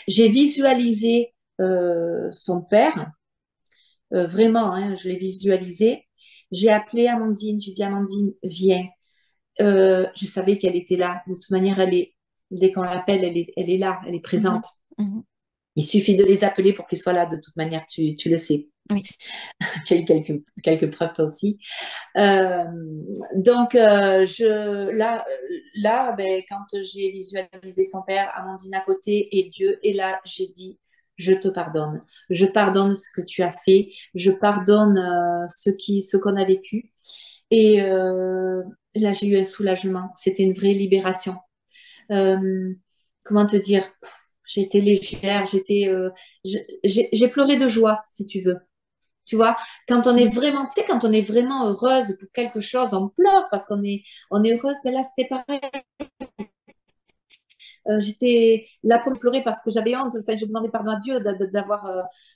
J'ai visualisé son père, vraiment, hein, je l'ai visualisé. J'ai appelé Amandine, j'ai dit, Amandine, viens. Je savais qu'elle était là. De toute manière, dès qu'on l'appelle, elle est là, elle est Mhm. présente. Mhm. Il suffit de les appeler pour qu'ils soient là. De toute manière, tu le sais. Oui. Tu as eu quelques preuves toi aussi. Euh, donc, là, ben, quand j'ai visualisé son père, Amandine à côté et Dieu, et là, j'ai dit, je te pardonne. Je pardonne ce que tu as fait. Je pardonne ce qu'on a vécu. Et là, j'ai eu un soulagement. C'était une vraie libération. Euh, comment te dire? J'étais légère, j'ai pleuré de joie, si tu veux. Tu vois, quand on est Mhm. vraiment, tu sais, quand on est vraiment heureuse pour quelque chose, on pleure parce qu'on est heureuse. Mais là, c'était pareil. J'étais là pour pleurer parce que j'avais honte. Enfin, je demandais pardon à Dieu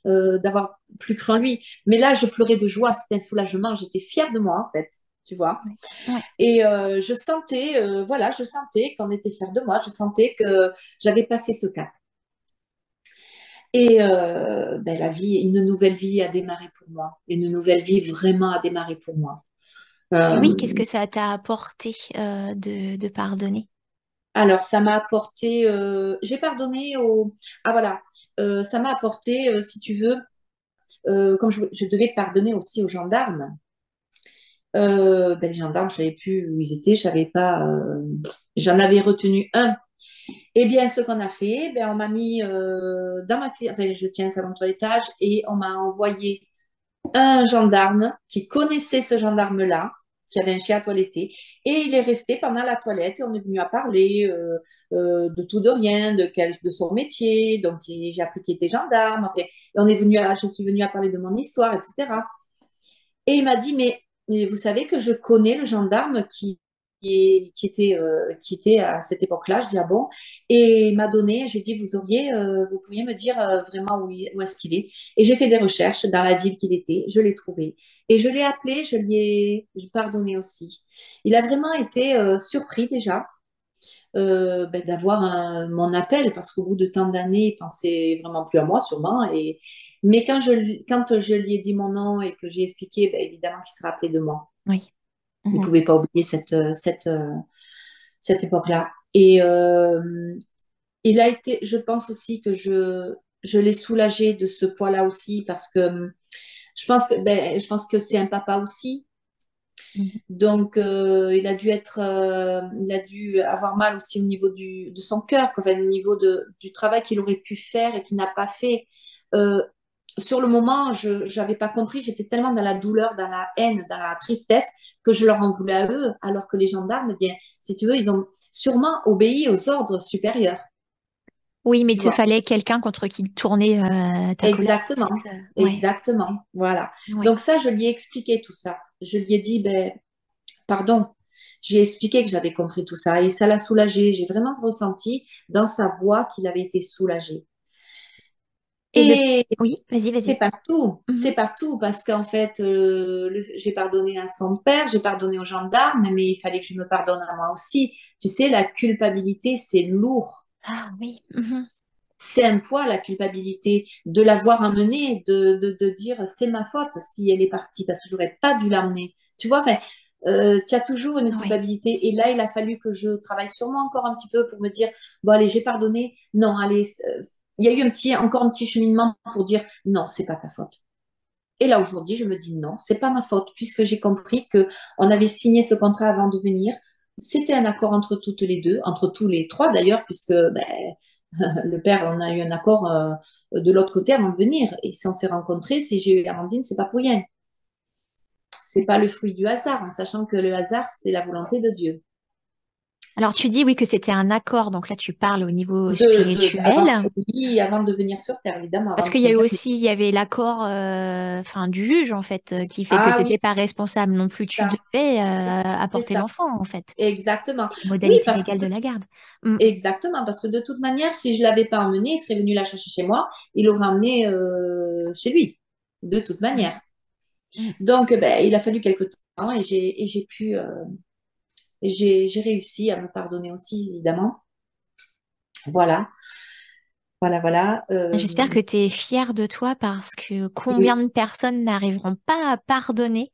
d'avoir plus cru en lui. Mais là, je pleurais de joie. C'était un soulagement. J'étais fière de moi, en fait. Tu vois. Oui. Ouais. Et voilà, je sentais qu'on était fiers de moi. Je sentais que j'avais passé ce cap. Et ben, une nouvelle vie a démarré pour moi. Une nouvelle vie vraiment a démarré pour moi. Et Euh, oui, qu'est-ce que ça t'a apporté de pardonner? alors, ça m'a apporté, j'ai pardonné Ah voilà, ça m'a apporté, si tu veux, comme je devais pardonner aussi aux gendarmes. Ben, les gendarmes, je savais plus où ils étaient, je savais pas. J'en avais retenu un. Eh bien, ce qu'on a fait, ben, on m'a mis dans ma clé, enfin, je tiens un salon de toilettage et on m'a envoyé un gendarme qui connaissait ce gendarme-là, qui avait un chien à toiletter, et il est resté pendant la toilette et on est venu à parler de tout, de rien, de son métier. Donc, j'ai appris qu'il était gendarme. Enfin, et je suis venue à parler de mon histoire, etc. Et il m'a dit, mais vous savez que je connais le gendarme qui était à cette époque-là. Je dis, ah bon? Et il m'a donné, j'ai dit, vous pourriez me dire vraiment où est-ce qu'il est? Et j'ai fait des recherches dans la ville qu'il était, je l'ai trouvé. Et je l'ai appelé, je pardonné aussi. Il a vraiment été surpris déjà ben, d'avoir mon appel, parce qu'au bout de tant d'années, il pensait vraiment plus à moi, sûrement. Mais quand je lui ai dit mon nom et que j'ai expliqué, ben, évidemment qu'il se rappelait de moi. Oui. Il ne Mhm. pouvait pas oublier cette époque-là. Et il a été, je pense aussi que je l'ai soulagé de ce poids-là aussi, parce que je pense que c'est un papa aussi. Mhm. Donc, il a dû avoir mal aussi au niveau de son cœur, quoi, enfin, au niveau du travail qu'il aurait pu faire et qu'il n'a pas fait. Euh, sur le moment, je n'avais pas compris. J'étais tellement dans la douleur, dans la haine, dans la tristesse que je leur en voulais à eux, alors que les gendarmes, eh bien, si tu veux, ils ont sûrement obéi aux ordres supérieurs. Oui, mais il Tu te vois. fallait quelqu'un contre qui tourner ta colère, en fait. Exactement, Ouais, exactement. Voilà. ouais. Donc ça, je lui ai expliqué tout ça. Je lui ai dit, ben, pardon. J'ai expliqué que j'avais compris tout ça et ça l'a soulagé. J'ai vraiment ressenti dans sa voix qu'il avait été soulagé. Et le... Et Oui, vas-y, vas-y. c'est Mhm. partout parce qu'en fait, j'ai pardonné à son père, j'ai pardonné aux gendarmes, mais il fallait que je me pardonne à moi aussi. Tu sais, la culpabilité, c'est lourd. Ah oui. Mhm. C'est un poids, la culpabilité, de l'avoir amenée, de dire c'est ma faute si elle est partie parce que j'aurais pas dû l'amener. Tu vois, enfin, tu as toujours une Ouais. culpabilité. Et là, il a fallu que je travaille sur moi encore un petit peu pour me dire, bon, allez, j'ai pardonné. Non, allez, il y a eu encore un petit cheminement pour dire, non, c'est pas ta faute. Et là, aujourd'hui, je me dis, non, c'est pas ma faute, puisque j'ai compris que on avait signé ce contrat avant de venir. C'était un accord entre toutes les deux, entre tous les trois d'ailleurs, puisque ben, le père, on a eu un accord de l'autre côté avant de venir. Et si on s'est rencontrés, si j'ai eu Amandine, c'est pas pour rien. C'est pas le fruit du hasard, en sachant que le hasard, c'est la volonté de Dieu. Alors, tu dis oui que c'était un accord, donc là, tu parles au niveau spirituel. Oui, avant de venir sur Terre, évidemment, Parce avant de qu'il y a eu s'incarner. aussi, il y avait l'accord enfin, du juge, en fait, qui fait que Ah tu oui, n'étais pas responsable non plus. Tu ça, devais c'est apporter ça. l'enfant, en fait. Exactement. C'est les Oui, modalités parce légales que de la garde. Mm. exactement, parce que de toute manière, si je l'avais pas emmené, il serait venu la chercher chez moi, il l'aurait emmené chez lui, de toute manière. Mm. Mm. Donc, ben, il a fallu quelque temps et j'ai pu, j'ai réussi à me pardonner aussi, évidemment. Voilà, voilà, voilà. J'espère que tu es fière de toi parce que combien Et de personnes n'arriveront pas à pardonner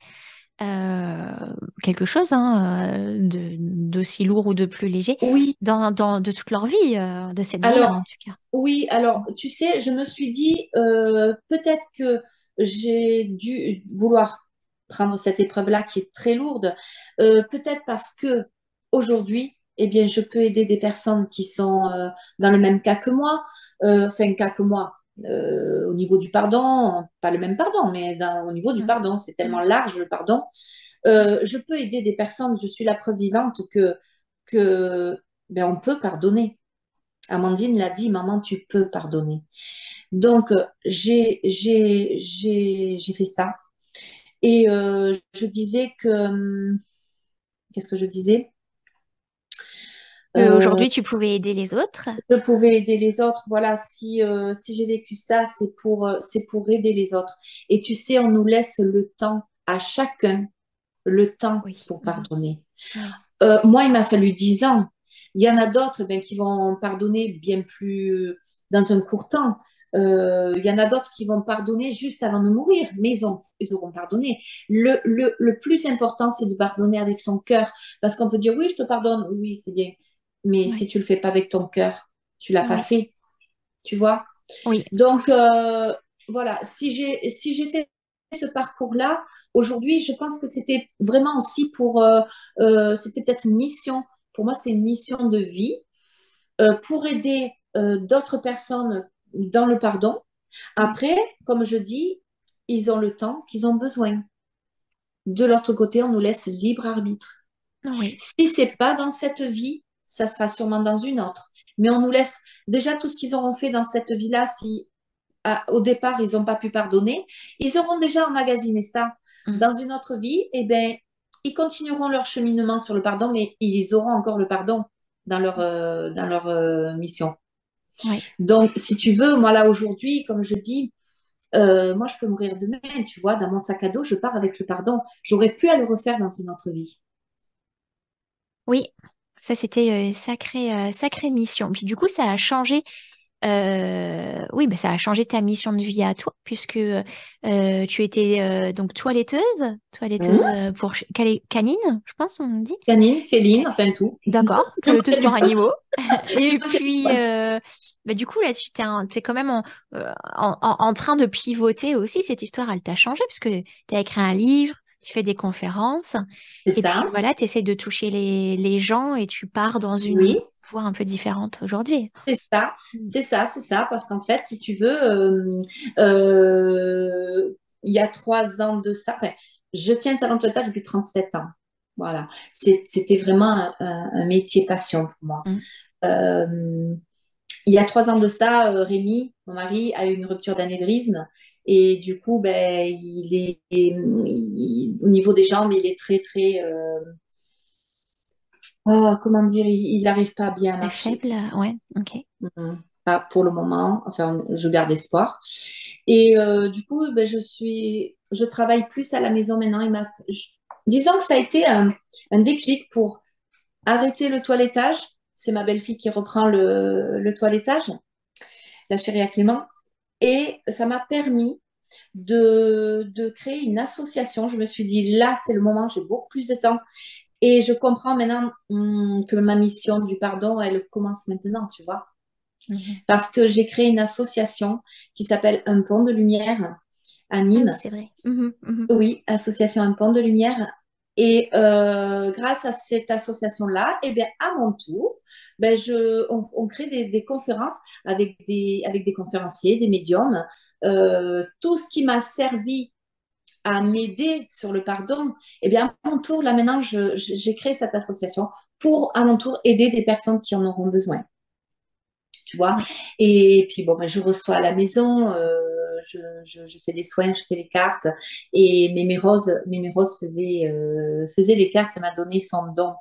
quelque chose d'aussi lourd ou de plus léger oui, de toute leur vie, de cette vie-là alors, en tout cas. oui, alors, tu sais, je me suis dit, peut-être que j'ai dû vouloir prendre cette épreuve-là qui est très lourde, peut-être parce que aujourd'hui, eh bien, je peux aider des personnes qui sont dans le même cas que moi, enfin, cas que moi, au niveau du pardon, pas le même pardon, mais au niveau du Mm. pardon, c'est tellement Mm. large le pardon. Je peux aider des personnes, je suis la preuve vivante que ben, on peut pardonner. Amandine l'a dit, maman, tu peux pardonner. Donc, j'ai fait ça. Et je disais que, qu'est-ce que je disais? Euh, Aujourd'hui, tu pouvais aider les autres. je pouvais aider les autres. Voilà, si j'ai vécu ça, c'est pour aider les autres. Et tu sais, on nous laisse le temps à chacun, le temps Oui. pour Mhm. pardonner. Oui. Moi, il m'a fallu 10 ans. Il y en a d'autres ben, qui vont pardonner bien plus dans un court temps. Il y en a d'autres qui vont pardonner juste avant de mourir, mais ils auront pardonné. Le plus important, c'est de pardonner avec son cœur. Parce qu'on peut dire, oui, je te pardonne, oui, c'est bien. Mais si Oui. tu le fais pas avec ton cœur, tu l'as pas Oui. fait, tu vois. Oui. Donc, voilà, si j'ai fait ce parcours-là, aujourd'hui, je pense que c'était vraiment aussi c'était peut-être une mission pour moi, c'est une mission de vie pour aider d'autres personnes dans le pardon. Oui. Après, comme je dis, ils ont le temps qu'ils ont besoin. De l'autre côté, on nous laisse libre arbitre. Oui. Si c'est pas dans cette vie, ça sera sûrement dans une autre. Mais on nous laisse déjà tout ce qu'ils auront fait dans cette vie-là. Si au départ ils n'ont pas pu pardonner, ils auront déjà emmagasiné ça Mm. dans une autre vie. Et ben, ils continueront leur cheminement sur le pardon, mais ils auront encore le pardon dans leur mission. Oui. Donc, si tu veux, moi là aujourd'hui, comme je dis, moi je peux mourir demain, tu vois, dans mon sac à dos, je pars avec le pardon. J'aurais pu à le refaire dans une autre vie. Oui. Ça, c'était sacrée mission. Puis du coup, ça a changé. Oui, bah, ça a changé ta mission de vie à toi, puisque tu étais donc toiletteuse Mmh. pour canine, je pense, on dit. Canine, Ca- féline, enfin tout. D'accord, Il toiletteuse manquait du pour poil. animaux. Il Et manquait du puis, poil. bah, du coup, là-dessus, t'es quand même en train de pivoter aussi. Cette histoire, elle t'a changé, parce que tu as écrit un livre, tu fais des conférences, C'est et puis ça. voilà, tu essaies de toucher les gens et tu pars dans une Oui. voie un peu différente aujourd'hui. C'est ça, Mm. c'est ça, parce qu'en fait, si tu veux, il y a 3 ans de ça, enfin, je tiens un salon de toilettage depuis 37 ans. Voilà, c'était vraiment un métier passion pour moi. Mm. Euh, il y a 3 ans de ça, Rémi, mon mari, a eu une rupture d'anévrisme et du coup, ben, au niveau des jambes, il est très, très, comment dire, il n'arrive pas bien à Très marcher. faible, ouais, ok. Mhm. Pas pour le moment. Enfin, je garde espoir. Et du coup, ben, je travaille plus à la maison maintenant. Disons que ça a été un déclic pour arrêter le toilettage. C'est ma belle-fille qui reprend le toilettage, la chérie à Clément. Et ça m'a permis de créer une association. Je me suis dit, là, c'est le moment, j'ai beaucoup plus de temps. Et je comprends maintenant que ma mission du pardon, elle commence maintenant, tu vois. Mhm. Parce que j'ai créé une association qui s'appelle Un Pont de Lumière à Ah oui, Nîmes. c'est vrai. Mhm, mhm. Oui, association Un Pont de Lumière. Et grâce à cette association-là, eh bien, à mon tour, ben, on crée des conférences avec des conférenciers, des médiums. Tout ce qui m'a servi à m'aider sur le pardon, eh bien, à mon tour, là maintenant, j'ai créé cette association pour, à mon tour, aider des personnes qui en auront besoin, tu vois. Oui. Et puis, bon, ben, je reçois à la maison, je fais des soins, je fais les cartes. Et Mémé Rose faisait les cartes, elle m'a donné son don.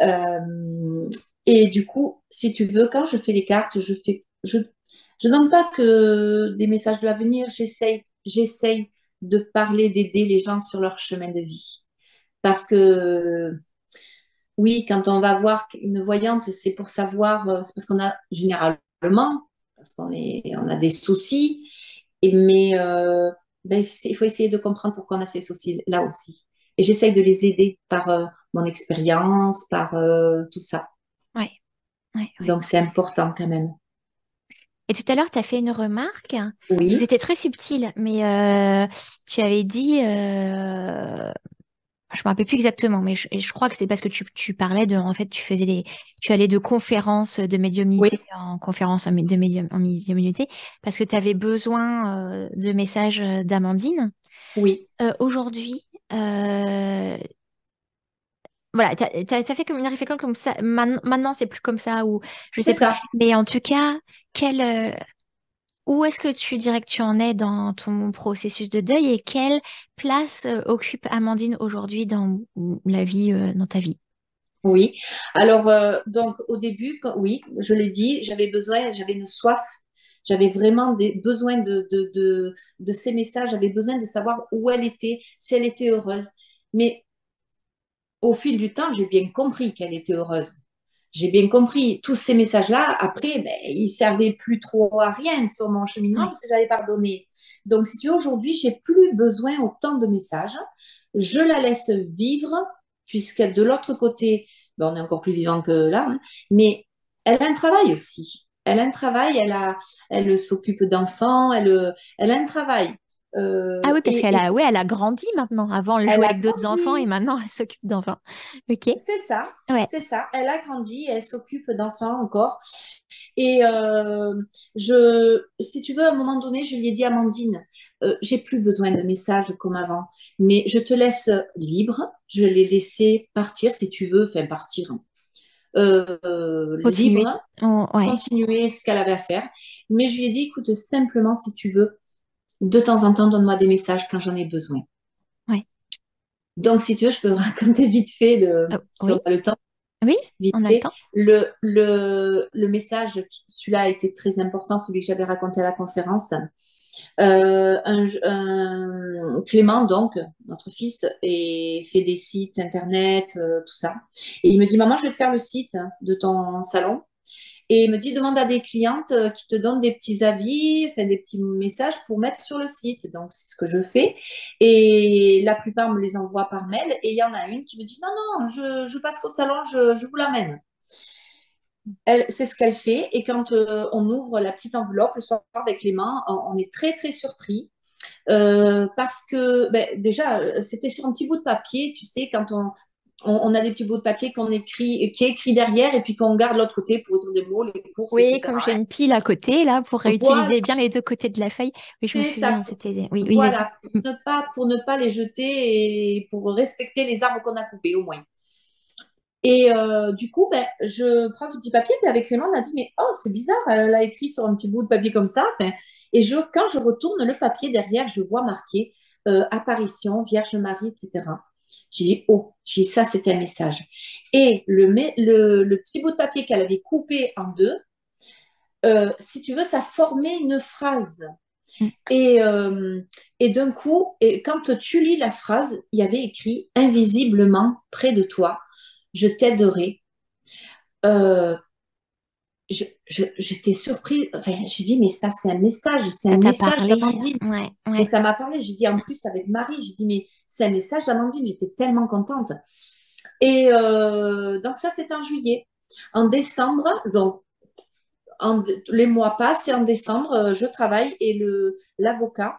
Euh, et du coup, si tu veux, quand je fais les cartes, je donne pas que des messages de l'avenir, j'essaye de parler, d'aider les gens sur leur chemin de vie. Parce que oui, quand on va voir une voyante, c'est pour savoir, c'est parce qu'on a généralement, parce on a des soucis, mais ben, il faut essayer de comprendre pourquoi on a ces soucis là aussi. Et j'essaye de les aider par mon expérience, par tout ça. Ouais, ouais, ouais. Donc c'est important quand même. Et tout à l'heure, tu as fait une remarque. Oui, C'était très subtil, mais tu avais dit, je me rappelle plus exactement, mais je crois que c'est parce que tu parlais de, en fait, tu allais de conférences de oui, médiumnité en conférence en médiumnité, parce que tu avais besoin de messages d'Amandine. oui, Aujourd'hui, voilà, t'as fait comme une réflexion comme ça. Maintenant, c'est plus comme ça, ou je c'est sais plus. ça. Mais en tout cas, où est-ce que tu dirais que tu en es dans ton processus de deuil et quelle place occupe Amandine aujourd'hui dans la vie, dans ta vie? Oui. Alors, donc, au début, oui, je l'ai dit, j'avais une soif. J'avais vraiment besoin de ces messages. J'avais besoin de savoir où elle était, si elle était heureuse. Mais au fil du temps, j'ai bien compris qu'elle était heureuse. J'ai bien compris tous ces messages-là. Après, ben, ils servaient plus trop à rien sur mon cheminement Oui, parce que j'avais pardonné. Donc, si tu veux, aujourd'hui, j'ai plus besoin autant de messages. Je la laisse vivre puisque de l'autre côté, ben, on est encore plus vivant que là, hein, mais elle a un travail aussi. Elle a un travail, elle s'occupe d'enfants, elle a un travail. Ah oui, parce Et, qu'elle et a, ouais, elle a grandi maintenant. Avant, elle elle jouait a avec d'autres enfants et grandi. maintenant, elle s'occupe d'enfants. Ok. C'est ça, Ouais. c'est ça. Elle a grandi, elle s'occupe d'enfants encore. Et si tu veux, à un moment donné, je lui ai dit, Amandine, j'ai plus besoin de messages comme avant, mais je te laisse libre. Je l'ai laissé partir, si tu veux, enfin partir, hein. Continuer. Libre, Oh, ouais. continuer ce qu'elle avait à faire. Mais je lui ai dit, écoute, simplement, si tu veux, de temps en temps, donne-moi des messages quand j'en ai besoin. Ouais. Donc, si tu veux, je peux raconter vite fait, si on Oui. a le temps, Oui, vite on a le fait. temps. Le message, celui-là a été très important, celui que j'avais raconté à la conférence. Clément, donc, notre fils, fait des sites internet, tout ça. Et il me dit, maman, je vais te faire le site de ton salon. Et il me dit, demande à des clientes qui te donnent des petits avis, enfin, des petits messages pour mettre sur le site. Donc, c'est ce que je fais. Et la plupart me les envoient par mail. Et il y en a une qui me dit, non, non, je passe au salon, je vous l'amène. C'est ce qu'elle fait. Et quand on ouvre la petite enveloppe le soir avec les mains, on est très, très surpris. Parce que ben, déjà, c'était sur un petit bout de papier, tu sais, quand on a des petits bouts de papier qui est écrit derrière et puis qu'on garde l'autre côté pour écrire des mots, les courses, Oui, comme etc. j'ai une pile à côté, là, pour Voilà, réutiliser bien les deux côtés de la feuille. Oui, je me ça. souviens, c'était... Oui, oui, vas-y. Voilà, pour ne pas les jeter et pour respecter les arbres qu'on a coupés au moins. Et du coup, ben, je prends ce petit papier, puis avec Clément, on a dit, mais oh, c'est bizarre, elle a écrit sur un petit bout de papier comme ça. Enfin, et quand je retourne le papier derrière, je vois marqué apparition, Vierge Marie, etc. J'ai dit, oh, j'ai dit, ça, c'était un message. Et le petit bout de papier qu'elle avait coupé en deux, si tu veux, ça formait une phrase. Mm. Et, euh, et d'un coup, quand tu lis la phrase, il y avait écrit invisiblement près de toi, je t'aiderai. Euh, J'étais surprise. Enfin, j'ai dit, mais ça, c'est Ça un t'a message parlé? d'Amandine. Ouais, Mais ouais. ça m'a parlé. J'ai dit, en plus, avec Marie, j'ai dit, mais c'est un message d'Amandine. J'étais tellement contente. Et donc, ça, c'est en juillet. En décembre, donc, les mois passent et en décembre, je travaille et l'avocat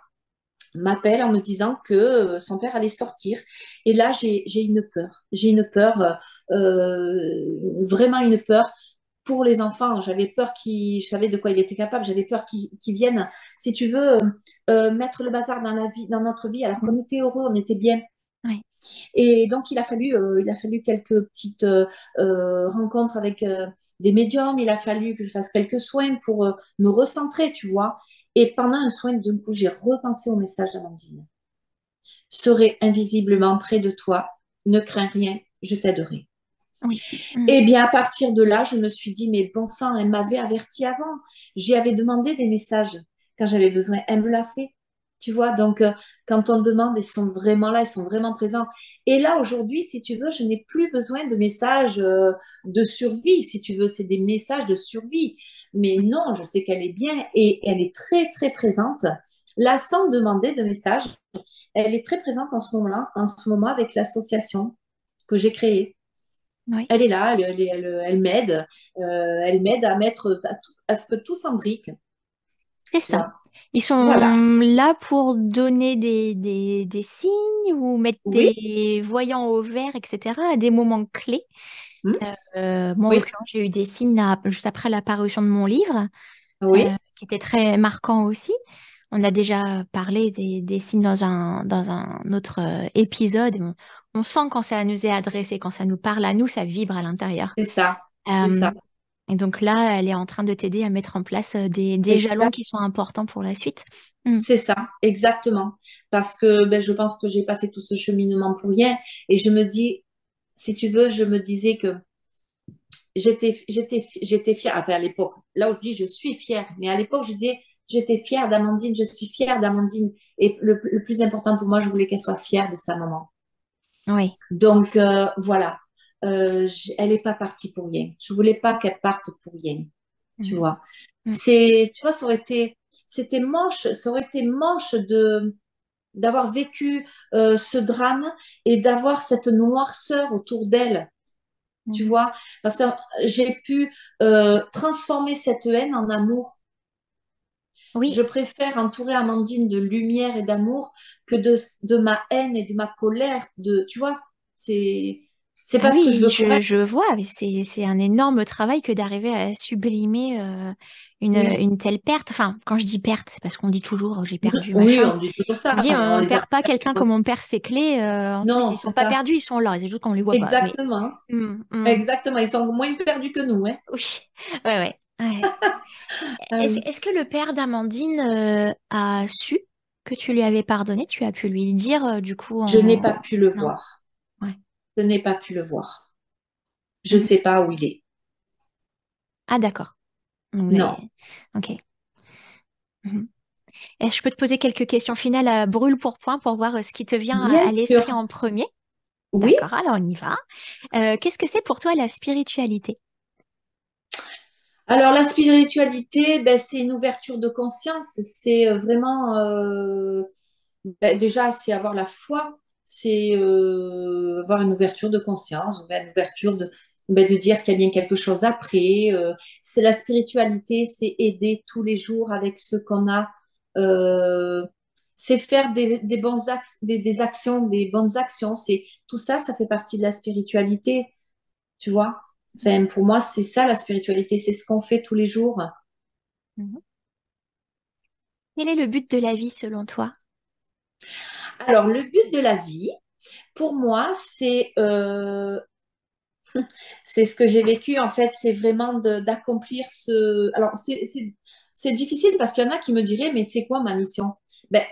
m'appelle en me disant que son père allait sortir. Et là, j'ai une peur. J'ai une peur, vraiment une peur pour les enfants. J'avais peur je savais de quoi il était capable. J'avais peur qu'il vienne, si tu veux, mettre le bazar dans la vie, dans notre vie, alors Mm. qu'on était heureux, on était bien. Ouais. Et donc, il a fallu quelques petites rencontres avec des médiums. Il a fallu que je fasse quelques soins pour me recentrer, tu vois. Et pendant un soin, d'un coup, j'ai repensé au message d'Amandine. Serai invisiblement près de toi, ne crains rien, je t'aiderai. Oui. Mm. Et bien, à partir de là, je me suis dit, mais bon sang, elle m'avait averti avant. J'y avais demandé des messages quand j'avais besoin. Elle me l'a fait. Tu vois, donc quand on demande, ils sont vraiment là, ils sont vraiment présents. Et là, aujourd'hui, si tu veux, je n'ai plus besoin de messages de survie, si tu veux, c'est des messages de survie. Mais non, je sais qu'elle est bien et elle est très, très présente. Là, sans demander de message, elle est très présente en ce moment-là, en ce moment avec l'association que j'ai créée. Oui. Elle est là, elle m'aide à mettre à ce que tout s'embrique, C'est tu ça. vois. Ils Voilà. sont là pour donner des signes ou mettre Oui. des voyants au vert, etc., à des moments clés. Hmm. Moi, en Oui. l'occurrence, j'ai eu des signes là, juste après la parution de mon livre, Oui. qui étaient très marquants aussi. On a déjà parlé des signes dans un autre épisode. On sent quand ça nous est adressé, quand ça nous parle à nous, ça vibre à l'intérieur. C'est ça. C'est Euh, ça. et donc là, elle est en train de t'aider à mettre en place des jalons Exact. qui sont importants pour la suite. Mm. C'est ça. Exactement. Parce que ben, je pense que j'ai pas fait tout ce cheminement pour rien. Et je me dis, si tu veux, je me disais que j'étais fière. Enfin, à l'époque, là où je dis je suis fière, mais à l'époque, je disais, j'étais fière d'Amandine, je suis fière d'Amandine. Et le plus important pour moi, je voulais qu'elle soit fière de sa maman. Oui. Donc voilà, elle n'est pas partie pour rien. Je voulais pas qu'elle parte pour rien, tu Mm. vois. Mm. Tu vois, c'était moche, ça aurait été moche d'avoir vécu ce drame et d'avoir cette noirceur autour d'elle, tu Mhm. vois, parce que j'ai pu transformer cette haine en amour. Oui. Je préfère entourer Amandine de lumière et d'amour que de ma haine et de ma colère. Tu vois, c'est, c'est Ah pas ce que je oui, veux pour elle. je vois, mais c'est un énorme travail que d'arriver à sublimer Oui, une telle perte. Enfin, quand je dis perte, c'est parce qu'on dit toujours j'ai perdu, oui, machin. on dit toujours Je me ça, dis, mais on on les a perd pas pas quelqu'un perdus. comme on perd ses clés. En plus, Non, ils c'est sont pas ça. perdus, ils sont là. C'est juste qu'on les voit pas. Mais Exactement. hum, hum, Exactement. Ils sont moins perdus que nous, hein. oui, ouais, ouais. Ouais. Ah oui. Est-ce que le père d'Amandine a su que tu lui avais pardonné? Tu as pu lui dire du coup Je n'ai pas en... pu le Non? voir. Ouais. Je n'ai pas pu le voir. Je Mhm. sais pas où il est. Ah d'accord. Non. Mais... Ok. Mhm. Est-ce que je peux te poser quelques questions finales à brûle pour point pour voir ce qui te vient Bien à l'esprit sûr. en premier? Oui. D'accord, alors on y va. Qu'est-ce que c'est pour toi la spiritualité? Alors, la spiritualité, ben, c'est une ouverture de conscience. C'est vraiment, ben, déjà, c'est avoir la foi. C'est avoir une ouverture de conscience, une ouverture ben, de dire qu'il y a bien quelque chose après. C'est la spiritualité, c'est aider tous les jours avec ce qu'on a. Euh, c'est faire des bons des actions, des bonnes actions. C'est tout ça, ça fait partie de la spiritualité, tu vois. Enfin, pour moi, c'est ça la spiritualité, c'est ce qu'on fait tous les jours. Mhm. Quel est le but de la vie selon toi? Alors, le but de la vie, pour moi, c'est ce que j'ai vécu, en fait, c'est vraiment d'accomplir ce... Alors, c'est difficile parce qu'il y en a qui me diraient, mais c'est quoi ma mission? Ben,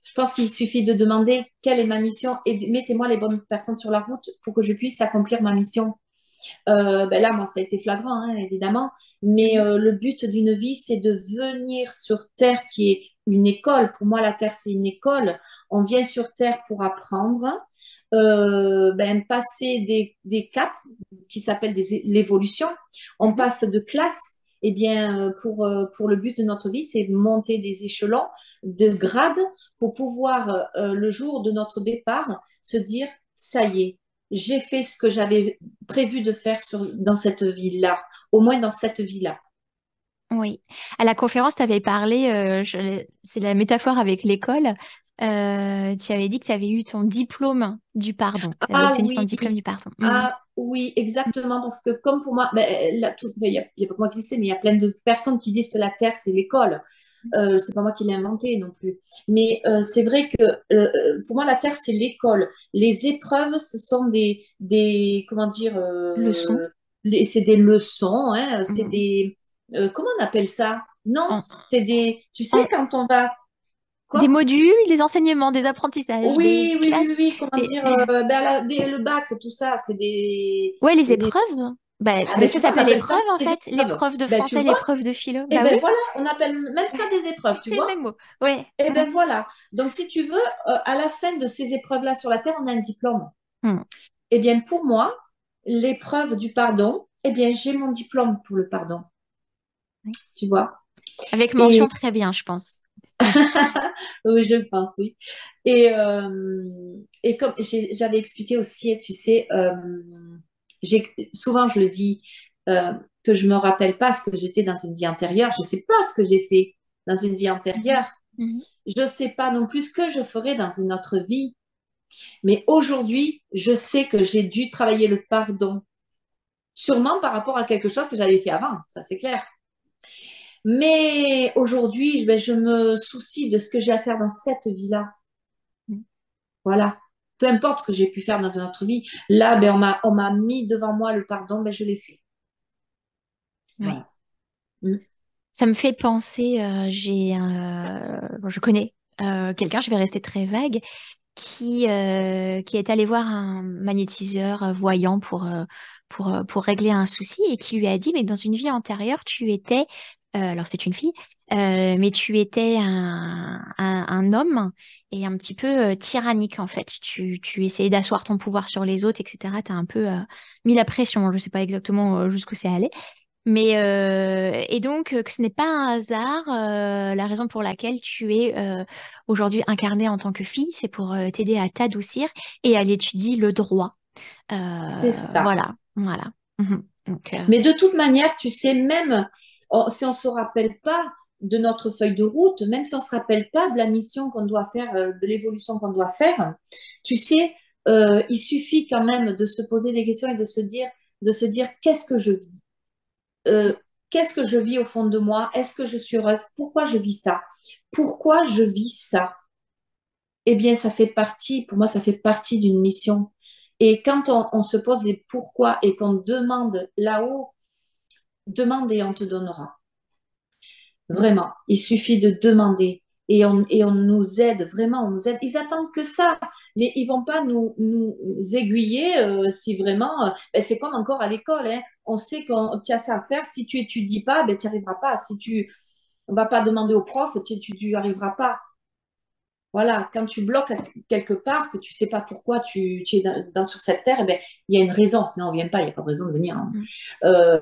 je pense qu'il suffit de demander quelle est ma mission et mettez-moi les bonnes personnes sur la route pour que je puisse accomplir ma mission. Ben là, moi, ça a été flagrant, hein, évidemment. Mais Mhm. le but d'une vie, c'est de venir sur Terre, qui est une école. Pour moi, la Terre, c'est une école. On vient sur Terre pour apprendre, ben, passer des caps qui s'appellent l'évolution. On Mhm. passe de classe. Eh bien, pour le but de notre vie, c'est monter des échelons de grades pour pouvoir, le jour de notre départ, se dire, ça y est, j'ai fait ce que j'avais prévu de faire dans cette vie-là, au moins dans cette vie-là. Oui. À la conférence, tu avais parlé, c'est la métaphore avec l'école. Tu avais dit que tu avais eu ton diplôme du pardon. Tu avais Ah obtenu ton oui, diplôme du pardon. Mhm. ah oui, exactement, parce que comme pour moi, ben, il y a pas que moi qui le sais, mais il y a plein de personnes qui disent que la Terre, c'est l'école. C'est pas moi qui l'ai inventé non plus. Mais c'est vrai que pour moi, la Terre, c'est l'école. Les épreuves, ce sont comment dire, Leçon. c'est des leçons, hein, c'est Mhm. comment on appelle ça? Non, En, c'est tu sais, en- quand on va, des quoi? modules, des enseignements, des apprentissages, des Oui, oui, oui, oui, classes, oui, comment des... dire, ben, le bac, tout ça, c'est Ouais, les épreuves. Bah, Ah mais ben ça tu vois, on s'appelle appelle ça épreuve en des fait. épreuves. L'épreuve de Ben tu français, vois, l'épreuve de philo. et Bah oui, ben voilà, on appelle même ça des épreuves, tu c'est le vois. même mot. Ouais. Et Mm. ben voilà. Donc si tu veux, à la fin de ces épreuves-là sur la Terre, on a un diplôme. Mm. Eh bien pour moi, l'épreuve du pardon, eh bien j'ai mon diplôme pour le pardon, Oui. tu vois. Avec Et mention très bien, je pense. oui, je pense, oui. Et comme j'avais expliqué aussi, tu sais, souvent je le dis, que je me rappelle pas ce que j'étais dans une vie antérieure. Je sais pas ce que j'ai fait dans une vie Mhm. antérieure. Mhm. Je sais pas non plus ce que je ferai dans une autre vie. Mais aujourd'hui, je sais que j'ai dû travailler le pardon. Sûrement par rapport à quelque chose que j'avais fait avant, ça c'est clair. Mais aujourd'hui, je me soucie de ce que j'ai à faire dans cette vie-là. Mhm. Voilà. Peu importe ce que j'ai pu faire dans une autre vie. Là, ben, on m'a mis devant moi le pardon, ben, je l'ai fait. Oui. Voilà. Mm. Ça me fait penser, bon, je connais quelqu'un, je vais rester très vague, qui est allé voir un magnétiseur voyant pour régler un souci et qui lui a dit, mais dans une vie antérieure, tu étais, alors c'est une fille, mais tu étais un homme et un petit peu tyrannique en fait. Tu essayais d'asseoir ton pouvoir sur les autres, etc. Tu as un peu mis la pression, je sais pas exactement jusqu'où c'est allé. Mais et donc que ce n'est pas un hasard la raison pour laquelle tu es aujourd'hui incarnée en tant que fille, c'est pour t'aider à t'adoucir et elle étudie le droit. C'est ça. Voilà, voilà. Mhm. Donc Mais de toute manière, tu sais, même si on ne se rappelle pas de notre feuille de route, même si on ne se rappelle pas de la mission qu'on doit faire, de l'évolution qu'on doit faire, tu sais, il suffit quand même de se poser des questions et de se dire qu'est-ce que je vis? Qu'est-ce que je vis au fond de moi? Est-ce que je suis heureuse? Pourquoi je vis ça? Pourquoi je vis ça? Eh bien, ça fait partie, pour moi, ça fait partie d'une mission. Et quand on se pose les pourquoi et qu'on demande là-haut, demande et on te donnera. Vraiment, il suffit de demander et on nous aide, vraiment, on nous aide. Ils attendent que ça. Mais ils vont pas nous aiguiller si vraiment. Ben, c'est comme encore à l'école. Hein. On sait que tu as ça à faire. Si tu étudies pas, ben, tu n'y arriveras pas. Si tu ne vas pas demander au prof, tu n'y arriveras pas. Voilà, quand tu bloques quelque part, que tu sais pas pourquoi tu es sur cette terre, eh ben, il y a une raison. Sinon, on ne vient pas, il n'y a pas de raison de venir. Hein. Mm. Euh,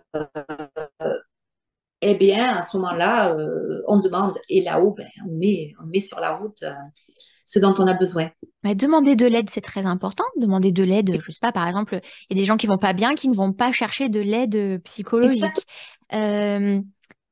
eh bien, à ce moment-là, on demande et là-haut, ben, on met sur la route ce dont on a besoin. Mais demander de l'aide, c'est très important. Demander de l'aide, je sais pas, par exemple, il y a des gens qui vont pas bien, qui ne vont pas chercher de l'aide Exactement. psychologique. Euh,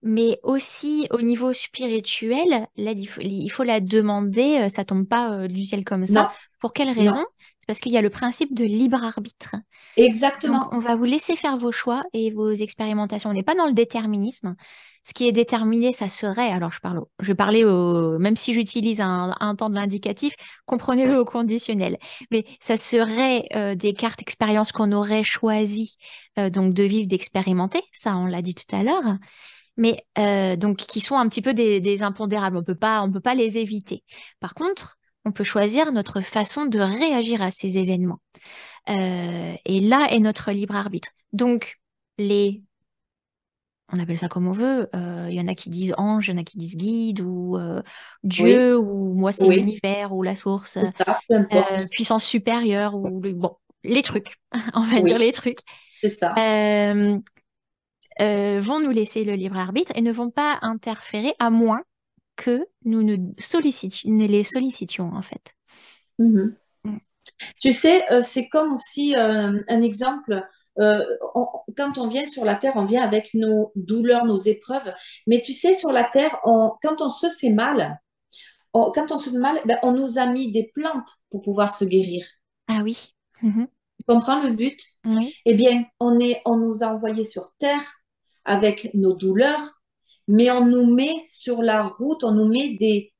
mais aussi au niveau spirituel, l'aide, il faut la demander, ça tombe pas du ciel comme ça. Non, Pour quelle non, raison? C'est parce qu'il y a le principe de libre arbitre. Donc, exactement. on va vous laisser faire vos choix et vos expérimentations. On n'est pas dans le déterminisme. Ce qui est déterminé, ça serait, alors je vais parler même si j'utilise un temps de l'indicatif, comprenez-le au conditionnel. Mais ça serait des cartes expériences qu'on aurait choisi donc de vivre, d'expérimenter. Ça, on l'a dit tout à l'heure. Mais donc qui sont un petit peu des impondérables. On peut pas les éviter. Par contre, on peut choisir notre façon de réagir à ces événements. Et là est notre libre arbitre. Donc, on appelle ça comme on veut, il y en a qui disent ange, il y en a qui disent guide, ou Oui, Dieu, ou moi c'est oui, l'univers, ou la source, c'est ça, peu importe. puissance supérieure, bon, les trucs, on va dire Oui, les trucs, c'est ça. euh, vont nous laisser le libre arbitre et ne vont pas interférer à moins que nous ne les sollicitions, en fait. Mhm. Mm. Tu sais, c'est comme aussi un exemple. Quand on vient sur la terre, on vient avec nos douleurs, nos épreuves. Mais tu sais, sur la terre, quand on se fait mal, quand on se fait mal, ben, on nous a mis des plantes pour pouvoir se guérir. Ah oui. Mhm. Tu comprends le but? Oui. Eh bien, on nous a envoyés sur terre avec nos douleurs, mais on nous met sur la route, on nous met des,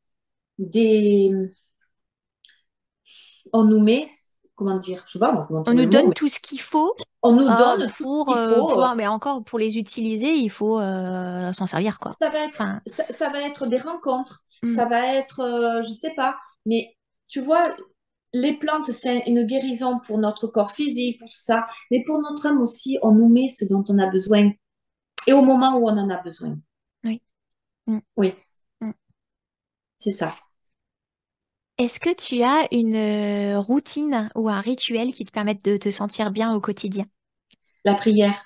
on nous met, comment dire, je sais pas comment On trouver nous le mot, donne mais tout ce qu'il faut on nous donne tout ce pour qu'il faut. pouvoir, mais encore pour les utiliser, il faut s'en servir, quoi. Enfin, Ça va être des rencontres, mm. ça va être, je sais pas, mais tu vois, les plantes, c'est une guérison pour notre corps physique, pour tout ça, mais pour notre âme aussi, on nous met ce dont on a besoin et au moment où on en a besoin. Oui. Mm. Oui, Mm. c'est ça. Est-ce que tu as une routine ou un rituel qui te permettent de te sentir bien au quotidien? La prière.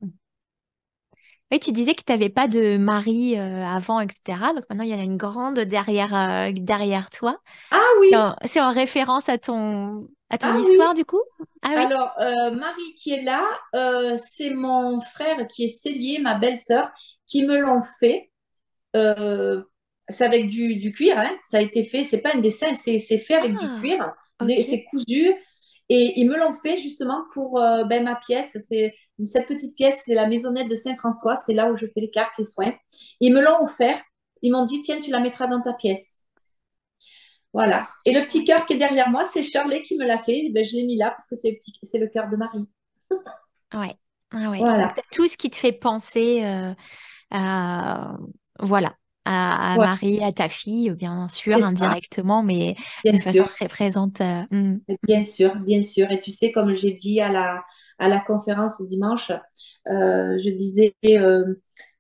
Mm. Oui, tu disais que tu n'avais pas de mari avant, etc. Donc maintenant, il y en a une grande derrière toi. Ah C'est oui, en référence à ton ah oui. histoire, du coup? Ah oui. Alors, Marie qui est là, c'est mon frère qui est cellier, ma belle-sœur, qui me l'ont fait. Euh, c'est avec du cuir, hein. Ça a été fait. C'est pas un dessin, c'est fait avec du Ah, cuir. ok. C'est cousu. Et ils me l'ont fait justement pour ben, ma pièce. Cette petite pièce, c'est la maisonnette de Saint-François. C'est là où je fais les cartes, les soins. Ils me l'ont offert. Ils m'ont dit, tiens, tu la mettras dans ta pièce. Voilà. Et le petit cœur qui est derrière moi, c'est Shirley qui me l'a fait. Ben, je l'ai mis là parce que c'est le cœur de Marie. Ouais. Ah ouais. Donc, Voilà. t'as tout ce qui te fait penser à, voilà, à Ouais, Marie, à ta fille, bien sûr, c'est ça. indirectement, mais Bien de façon sûr. très présente. Bien sûr, bien sûr. Et tu sais, comme j'ai dit à la conférence dimanche, je disais,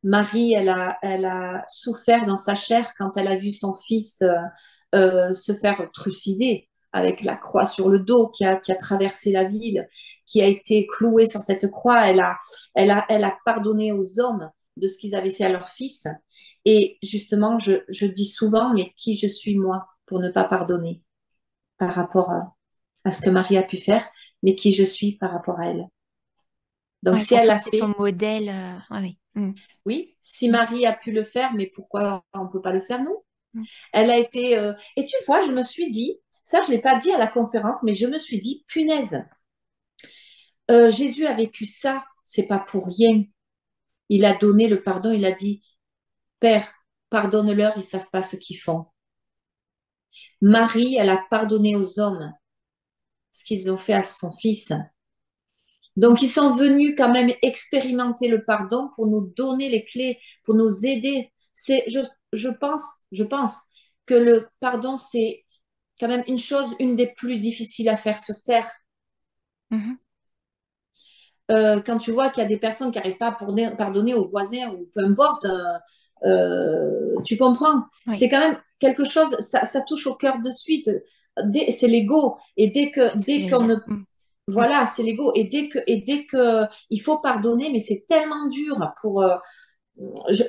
Marie, elle a souffert dans sa chair quand elle a vu son fils se faire trucider avec la croix sur le dos, qui a traversé la ville, qui a été cloué sur cette croix. Elle a pardonné aux hommes de ce qu'ils avaient fait à leur fils. Et justement, je dis souvent, mais qui je suis moi pour ne pas pardonner par rapport à ce que Marie a pu faire, mais qui je suis par rapport à elle. Donc, Ouais, si pour elle toi, l'a c'est ton fait, modèle. Ouais, ouais. Mm. Oui, si Mm. Marie a pu le faire, mais pourquoi on ne peut pas le faire nous? Mm. Elle a été... Et tu vois, je me suis dit, ça je ne l'ai pas dit à la conférence, mais je me suis dit, punaise, Jésus a vécu ça, c'est pas pour rien. Il a donné le pardon, il a dit, Père, pardonne-leur, ils ne savent pas ce qu'ils font. Marie, elle a pardonné aux hommes ce qu'ils ont fait à son fils. Donc, ils sont venus quand même expérimenter le pardon pour nous donner les clés, pour nous aider. Je pense que le pardon, c'est quand même une chose, une des plus difficiles à faire sur Terre. Mhm. Quand tu vois qu'il y a des personnes qui n'arrivent pas à pardonner aux voisins ou peu importe, tu comprends. Oui, C'est quand même quelque chose, ça touche au cœur de suite. C'est l'ego. Et c'est ce que dès j'allais qu'on dire. ne Mm. Mm. voilà, c'est l'ego. Et dès que il faut pardonner, mais c'est tellement dur pour. Je,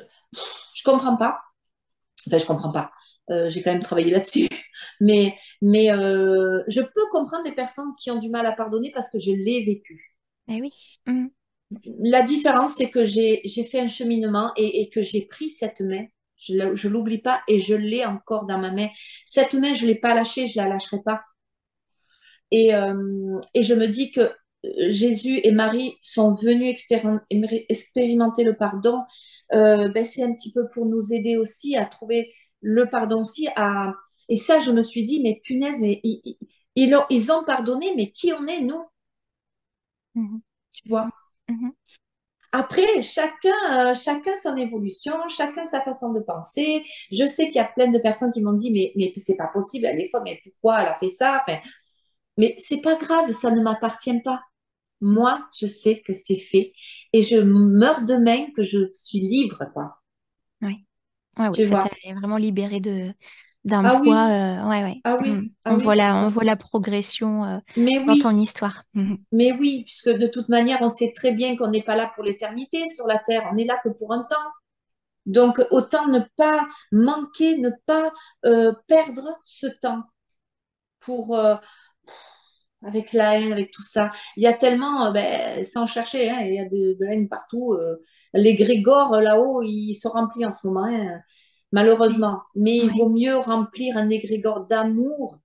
je comprends pas. Enfin, je comprends pas. J'ai quand même travaillé là-dessus. Mais je peux comprendre les personnes qui ont du mal à pardonner parce que je l'ai vécu. Eh oui. Mm. La différence, c'est que j'ai fait un cheminement et que j'ai pris cette main. Je l'oublie pas et je l'ai encore dans ma main. Cette main, je l'ai pas lâchée, je la lâcherai pas. Et je me dis que Jésus et Marie sont venus expérimenter le pardon. Ben, c'est un petit peu pour nous aider aussi à trouver le pardon aussi. Et ça, je me suis dit, mais punaise, mais ils ont pardonné, mais qui on est, nous, Mhm. tu vois? Mhm. Après, chacun son évolution, chacun sa façon de penser. Je sais qu'il y a plein de personnes qui m'ont dit, mais c'est pas possible, elle est folle, mais pourquoi elle a fait ça? Enfin, mais c'est pas grave, ça ne m'appartient pas. Moi, je sais que c'est fait et je meurs demain que je suis libre, quoi. Ouais. Ouais, oui, Tu ça vois? t'a vraiment libéré d'un Ah poids. oui, Ouais, ouais. ah Mm. oui, ah oui. On voit la progression Mais dans ton oui, histoire. Mhm. mais oui, puisque de toute manière, on sait très bien qu'on n'est pas là pour l'éternité sur la terre, on est là que pour un temps. Donc, autant ne pas manquer, ne pas perdre ce temps pour, avec la haine, avec tout ça. Il y a tellement, ben, sans chercher, hein, il y a de la haine partout. Les grégores là-haut, ils sont remplis en ce moment, hein, Oui. malheureusement. Mais il Ouais. vaut mieux remplir un égrégore d'amour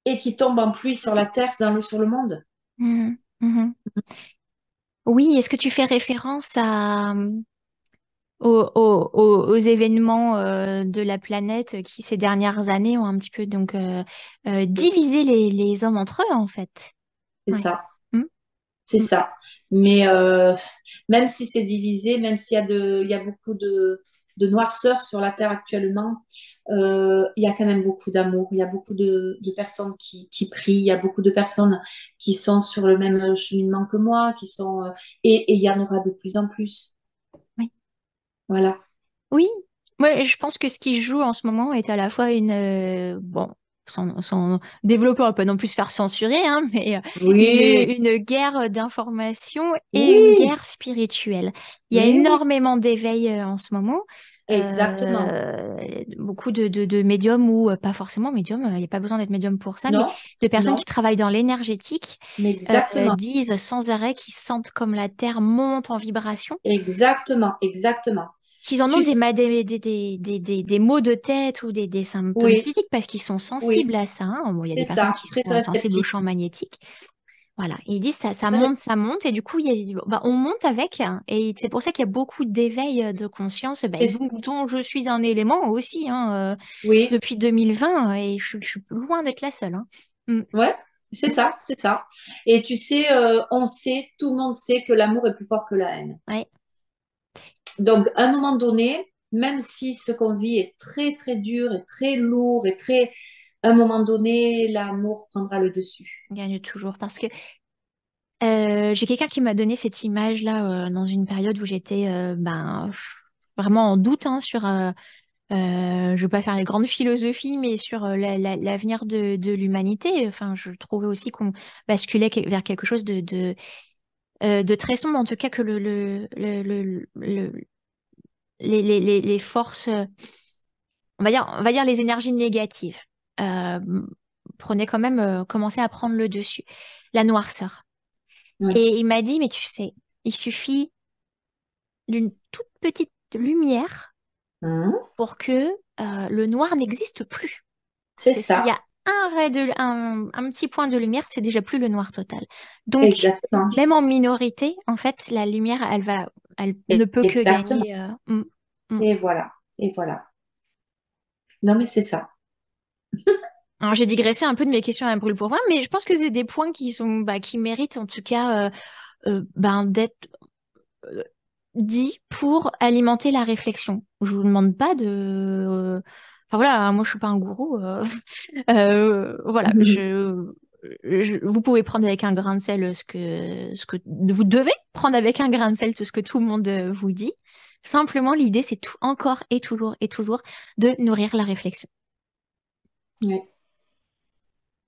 et qui tombe en pluie sur la terre, sur le monde. Mhm. Mhm. Oui, est-ce que tu fais référence aux événements de la planète qui, ces dernières années, ont un petit peu divisé les hommes entre eux, en fait? C'est Ouais. ça. Mm. C'est Mm. ça. Mais même si c'est divisé, même s'il y a il y a beaucoup de noirceur sur la Terre actuellement, il y a quand même beaucoup d'amour. Il y a beaucoup de personnes qui prient. Il y a beaucoup de personnes qui sont sur le même cheminement que moi, et il y en aura de plus en plus. Oui. Voilà. Oui, moi je pense que ce qui joue en ce moment est à la fois bon, sans développer, on va pas non plus se faire censurer, hein, mais Oui, une guerre d'information et une oui, guerre spirituelle. Il y a mais oui, énormément d'éveil en ce moment. exactement. Beaucoup de médiums ou pas forcément médiums, il n'y a pas besoin d'être médium pour ça, mais Non, de personnes non, qui travaillent dans l'énergétique mais exactement. disent sans arrêt qu'ils sentent comme la Terre monte en vibration, Exactement, exactement. qu'ils en ont Tu, des maux de tête ou des symptômes oui, physiques parce qu'ils sont sensibles oui, à ça, hein. Bon, il y a c'est des personnes ça, qui très sont sensibles au réceptif. champ magnétique. Voilà. Et ils disent Ouais, ça monte, et du coup, bah, on monte avec, hein. Et c'est pour ça qu'il y a beaucoup d'éveil de conscience, bah, c'est- dont je suis un élément aussi, hein, oui, depuis 2020, et je suis loin d'être la seule, hein. Mm. ouais, c'est ça, c'est ça. Et tu sais, on sait, tout le monde sait que l'amour est plus fort que la haine. Ouais, Donc, à un moment donné, même si ce qu'on vit est très, très dur et très lourd à un moment donné, l'amour prendra le dessus. on gagne toujours parce que j'ai quelqu'un qui m'a donné cette image-là dans une période où j'étais vraiment en doute, hein, je vais pas faire les grandes philosophies, mais sur l'avenir de l'humanité. Enfin, je trouvais aussi qu'on basculait vers quelque chose de très sombre, en tout cas que les forces, on va dire les énergies négatives, euh, commençaient à prendre le dessus, la noirceur. Oui, Et il m'a dit, mais tu sais, il suffit d'une toute petite lumière Hum, pour que le noir n'existe plus. Parce c'est que s'il y ça, a un petit point de lumière, c'est déjà plus le noir total. Donc, exactement. même en minorité, en fait, la lumière, elle ne peut que Exactement. gagner. Mm. Et voilà, et voilà. Non, mais c'est ça. Alors, j'ai digressé un peu de mes questions à brûle pour moi, mais je pense que c'est des points qui sont, bah, qui méritent en tout cas ben, d'être euh, dit pour alimenter la réflexion. Je vous demande pas de... Enfin voilà, hein, moi je suis pas un gourou. Voilà, vous pouvez prendre avec un grain de sel ce que vous devez prendre avec un grain de sel tout ce que tout le monde vous dit. Simplement, l'idée, c'est tout, encore et toujours de nourrir la réflexion. Ouais.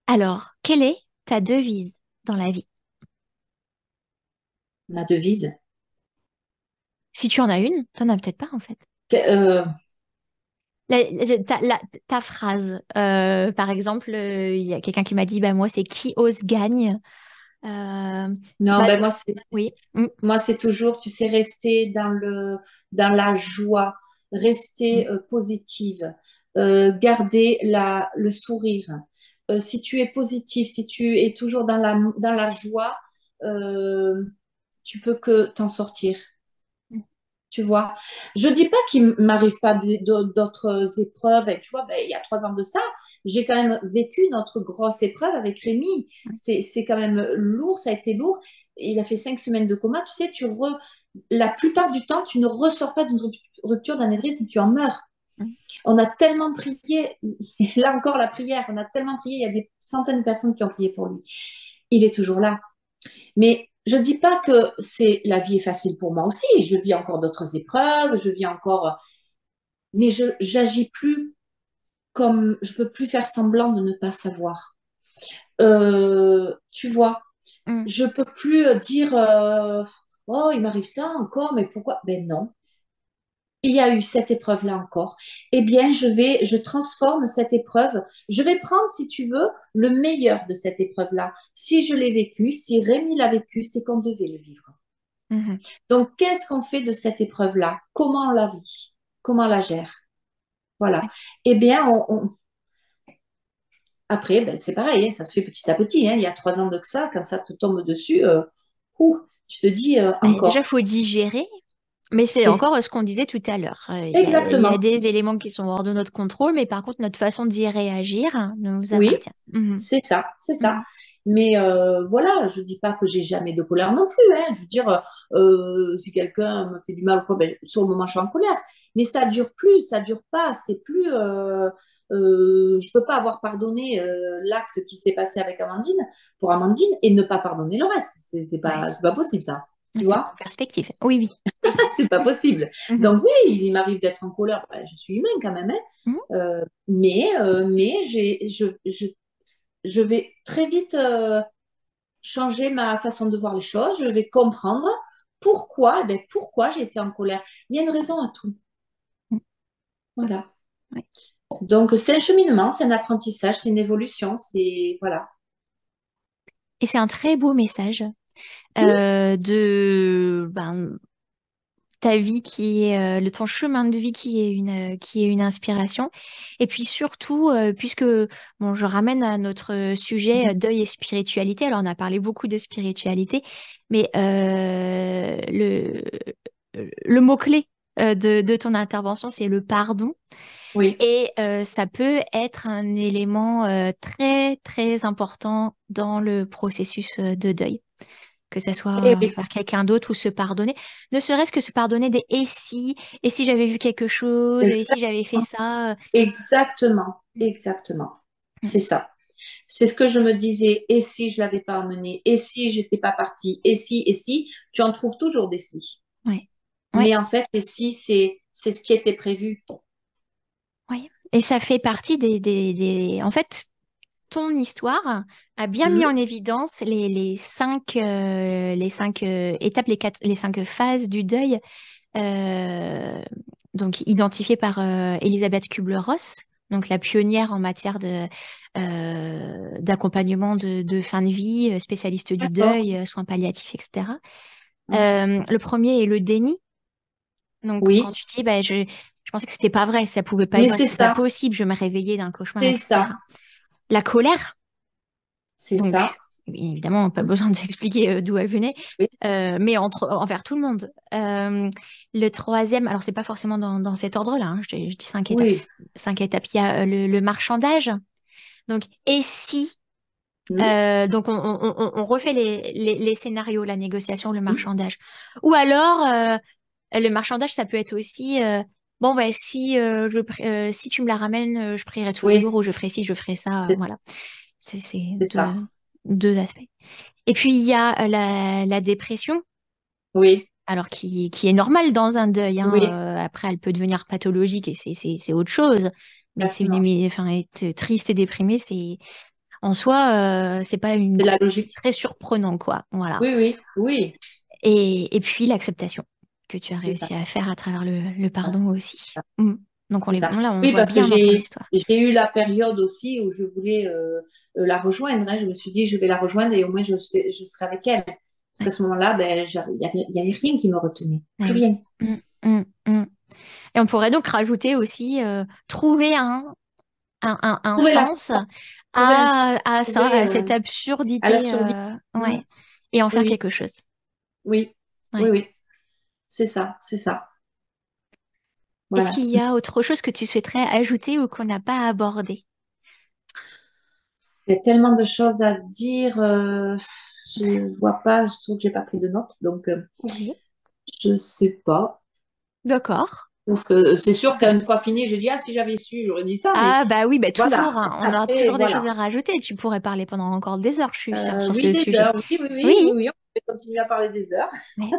Alors, quelle est ta devise dans la vie? Ma devise. Si tu en as une, t'en as peut-être pas en fait. Que- euh, Ta phrase, par exemple, il y a quelqu'un qui m'a dit, bah, moi, c'est qui ose gagne. Euh, non, bah, ben oui. moi, c'est toujours, tu sais, rester dans la joie, rester Mm, positive, garder le sourire. Si tu es positif, si tu es toujours dans la joie, euh, tu peux que t'en sortir. mm, Tu vois, je dis pas qu'il m'arrive pas d'autres épreuves. Et tu vois, ben, il y a 3 ans de ça, j'ai quand même vécu notre grosse épreuve avec Rémi. mm, C'est quand même lourd, ça a été lourd. Il a fait 5 semaines de coma. Tu sais, la plupart du temps, tu ne ressors pas d'une rupture d'anévrisme, tu en meurs. mm. On a tellement prié, là encore la prière, on a tellement prié, il y a des centaines de personnes qui ont prié pour lui. Il est toujours là. Mais je ne dis pas que la vie est facile pour moi aussi. Je vis encore d'autres épreuves, je vis encore, mais je j'agis plus comme je peux plus faire semblant de ne pas savoir. Tu vois, Mm. je peux plus dire oh il m'arrive ça encore, mais pourquoi? Ben non. Il y a eu cette épreuve-là encore. Eh bien, je transforme cette épreuve. Je vais prendre, si tu veux, le meilleur de cette épreuve-là. Si je l'ai vécu, si Rémi l'a vécu, c'est qu'on devait le vivre. Mhm. Donc, qu'est-ce qu'on fait de cette épreuve-là? Comment on la vit? Comment on la gère? Voilà. Ouais. Eh bien, après, ben, c'est pareil, hein, ça se fait petit à petit, hein. Il y a 3 ans de ça, quand ça te tombe dessus, tu te dis Bah, déjà, il encore. faut digérer. Mais c'est C'est encore ce qu'on disait tout à l'heure. Il y a exactement. des éléments qui sont hors de notre contrôle, mais par contre, notre façon d'y réagir nous Oui, appartient. Mhm. c'est ça, c'est ça. Mhm. Mais voilà, je dis pas que j'ai jamais de colère non plus, hein. Je veux dire, si quelqu'un me fait du mal ou quoi, ben, sur le moment, je suis en colère. Mais ça dure plus, ça dure pas. C'est plus. Je peux pas avoir pardonné l'acte qui s'est passé avec Amandine pour Amandine et ne pas pardonner le reste. Ouais. C'est pas possible ça. Tu C'est vois, en perspective. Oui, oui. c'est pas possible. Mhm. Donc oui, il m'arrive d'être en colère. Ben, je suis humaine quand même, hein. Mhm. Mais je vais très vite changer ma façon de voir les choses. Je vais comprendre pourquoi, eh ben, pourquoi j'ai été en colère. Il y a une raison à tout. Voilà. Ouais. Donc, c'est un cheminement, c'est un apprentissage, c'est une évolution, c'est, voilà. Et c'est un très beau message de ben, ta vie qui est ton chemin de vie qui est une inspiration. Et puis surtout, puisque bon, je ramène à notre sujet deuil et spiritualité. Alors on a parlé beaucoup de spiritualité, mais le mot-clé de ton intervention, c'est le pardon. Oui. Et ça peut être un élément très, très important dans le processus de deuil, que ce Et soit oui, envers quelqu'un d'autre ou se pardonner, ne serait-ce que se pardonner des et si j'avais vu quelque chose, et si j'avais fait exactement, ça. exactement, exactement. C'est ça. C'est ce que je me disais. Et si je l'avais pas emmené? Et si j'étais pas partie? Et si, tu en trouves toujours des si. Ouais, ouais, Mais en fait, les si, c'est ce qui était prévu. ouais. Et ça fait partie En fait, ton histoire a bien mis Mhm. en évidence les cinq étapes, les cinq phases du deuil, euh, donc identifiées par Elisabeth Kubler-Ross, donc la pionnière en matière d'accompagnement de fin de vie, spécialiste du D'accord. deuil, soins palliatifs, etc. Mhm. Le premier est le déni. Donc, quand Oui, tu dis, bah, je pensais que c'était pas vrai, ça pouvait pas être mais vrai, c'est c'était pas ça, possible, je me réveillais d'un cauchemar, c'est ça, etc. La colère, c'est donc, ça. évidemment, pas besoin d'expliquer d'où elle venait, Oui, mais envers tout le monde. Le troisième, alors c'est pas forcément dans cet ordre-là, hein, je dis cinq étapes. oui. 5 étapes, il y a le marchandage. Donc, et si Hmm. donc on refait les scénarios, la négociation, le Oui, marchandage. Ou alors, le marchandage, ça peut être aussi, bon, ben, si tu me la ramènes, je prierai tous les oui, jours, ou je ferai ci, je ferai ça, c'est voilà. C'est c'est ça. deux aspects. Et puis, il y a la dépression, Oui, alors qui est normale dans un deuil, hein. oui, Après, elle peut devenir pathologique et c'est autre chose. Mais que c'est exactement. enfin, être triste et déprimé, en soi, c'est pas C'est la logique. très surprenant, quoi. Voilà. Oui, oui, oui, Et puis l'acceptation que tu as c'est ça. réussi à faire à travers le pardon aussi. Ça, Mm. Donc c'est ça. là, on Oui, voit parce que bien dans ton histoire. j'ai eu la période aussi où je voulais la rejoindre, hein. Je me suis dit, je vais la rejoindre et au moins je serai avec elle. Parce qu'à Ouais. ce moment-là, ben, il y avait rien qui me retenait. Ah Plus oui. rien. Mm, mm, mm. Et on pourrait donc rajouter aussi trouver un Trouver la sens trouver un sens, à ça, trouver à cette à la absurdité, survie. Mm. ouais, et en faire Oui, quelque chose. oui, oui, Ouais. oui. C'est ça, c'est ça. Est-ce Voilà. qu'il y a autre chose que tu souhaiterais ajouter ou qu'on n'a pas abordé? Il y a tellement de choses à dire. Je vois pas, je trouve que j'ai pas pris de notes, donc Oui. je sais pas. D'accord. Parce que c'est sûr qu'une fois fini, je dis, ah, si j'avais su, j'aurais dit ça, mais Ah bah oui, bah voilà. toujours, hein. On aura Après, toujours des voilà. choses à rajouter. Tu pourrais parler pendant encore des heures, je suis sûre, sur Oui, ce des sujet. heures, oui, oui, Oui, oui, oui, oui, on peut continuer à parler des heures, ouais,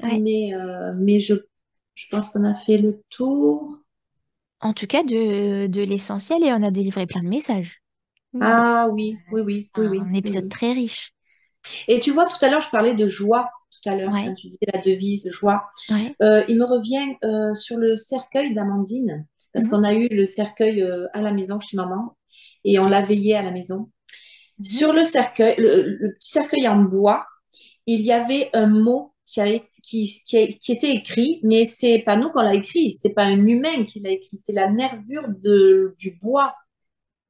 ouais. mais je pense qu'on a fait le tour. En tout cas, de l'essentiel, et on a délivré plein de messages. Donc, Ah oui, oui, oui, oui, oui, un oui, épisode oui. très riche. Et tu vois, tout à l'heure, je parlais de joie, tout à l'heure, quand Ouais, tu disais la devise joie. ouais. Il me revient sur le cercueil d'Amandine, parce Mhm, qu'on a eu le cercueil à la maison chez maman, et on l'a veillé à la maison. mhm. Sur le cercueil, le petit cercueil en bois, il y avait un mot qui était écrit, mais c'est pas nous qu'on l'a écrit, c'est pas un humain qui l'a écrit, c'est la nervure du bois.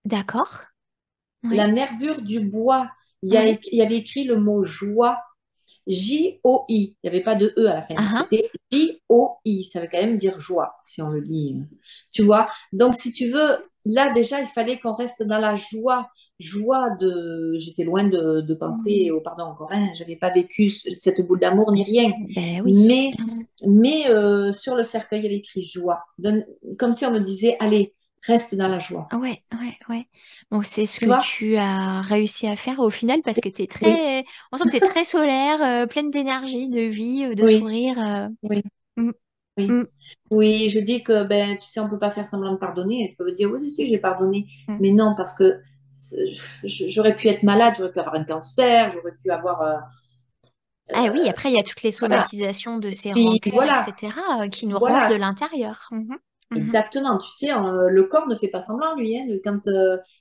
D'accord. La Ouais, nervure du bois. ouais. Il y avait écrit le mot joie. J-O-I. Il n'y avait pas de E à la fin. Ah, ah. C'était J-O-I. Ça veut quand même dire joie, si on le dit. Tu vois? Donc, si tu veux, là, déjà, il fallait qu'on reste dans la joie. Joie de. J'étais loin de penser Mhm. au pardon encore, hein. Je n'avais pas vécu cette boule d'amour ni rien. Ben oui. Mais, sur le cercueil, il y avait écrit joie. Comme si on me disait, allez, reste dans la joie. Ouais, ouais, ouais. Bon, c'est ce Tu que vois? tu as réussi à faire au final parce que Oui, on sent que t'es très solaire, pleine d'énergie, de vie, de oui, sourire. oui. Mm, Oui, mm, oui, je dis que ben tu sais, on peut pas faire semblant de pardonner. Je peux dire oui, si, j'ai pardonné, mm. mais non parce que j'aurais pu être malade, j'aurais pu avoir un cancer, j'aurais pu avoir Ah oui, après, il y a toutes les voilà. somatisations de ces Puis rancœurs, voilà, etc., qui nous rongent de voilà, l'intérieur. Mhm, mhm. exactement. Tu sais, le corps ne fait pas semblant lui. Hein. Quand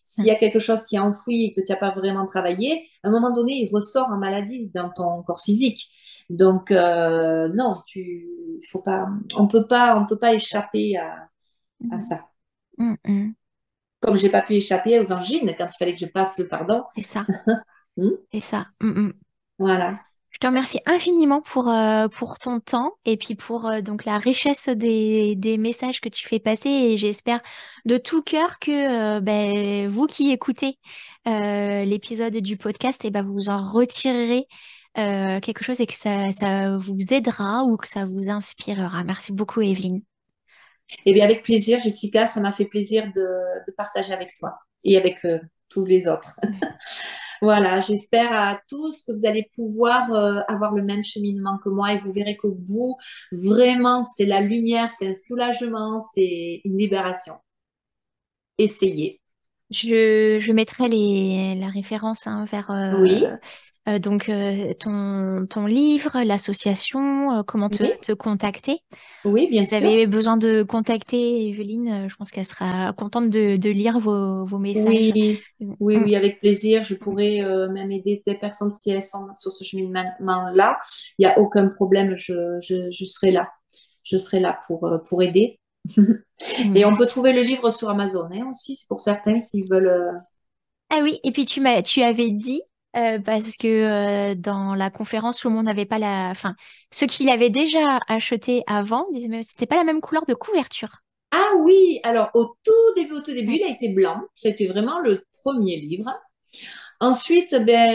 s'il y Mm. a quelque chose qui est enfoui et que tu n'as pas vraiment travaillé, à un moment donné, il ressort en maladie dans ton corps physique. Donc non, faut pas, on peut pas échapper à Mhm. ça. Mm, mm. Comme j'ai pas pu échapper aux angines quand il fallait que je passe le pardon. C'est ça, Hmm. c'est ça. Mm, mm. Voilà. Je te remercie infiniment pour ton temps et puis pour donc la richesse des messages que tu fais passer et j'espère de tout cœur que ben, vous qui écoutez l'épisode du podcast, et ben, vous en retirerez quelque chose et que ça vous aidera ou que ça vous inspirera. Merci beaucoup, Evelyne. Eh bien, avec plaisir, Jessica, ça m'a fait plaisir de partager avec toi et avec tous les autres. Voilà, j'espère à tous que vous allez pouvoir avoir le même cheminement que moi et vous verrez qu'au bout, vraiment, c'est la lumière, c'est un soulagement, c'est une libération. Essayez. Je mettrai la référence hein, vers Oui, donc ton livre, l'association, comment oui, te contacter. oui, Si bien vous sûr. avez besoin de contacter Evelyne, je pense qu'elle sera contente de lire vos messages. Oui, oui, Mm. oui, avec plaisir. Je pourrais même aider des personnes si elles sont sur ce cheminement-là. Il n'y a aucun problème, je serai là. je serai là pour aider. Et on peut Merci. trouver le livre sur Amazon hein, aussi, c'est pour certains s'ils veulent. Ah oui, et puis tu avais dit, parce que dans la conférence, tout le monde n'avait pas la... Enfin, ceux qui l'avaient déjà acheté avant disaient, mais c'était pas la même couleur de couverture. Ah oui, alors au tout début, Ouais. il a été blanc. C'était vraiment le premier livre. Ensuite, ben,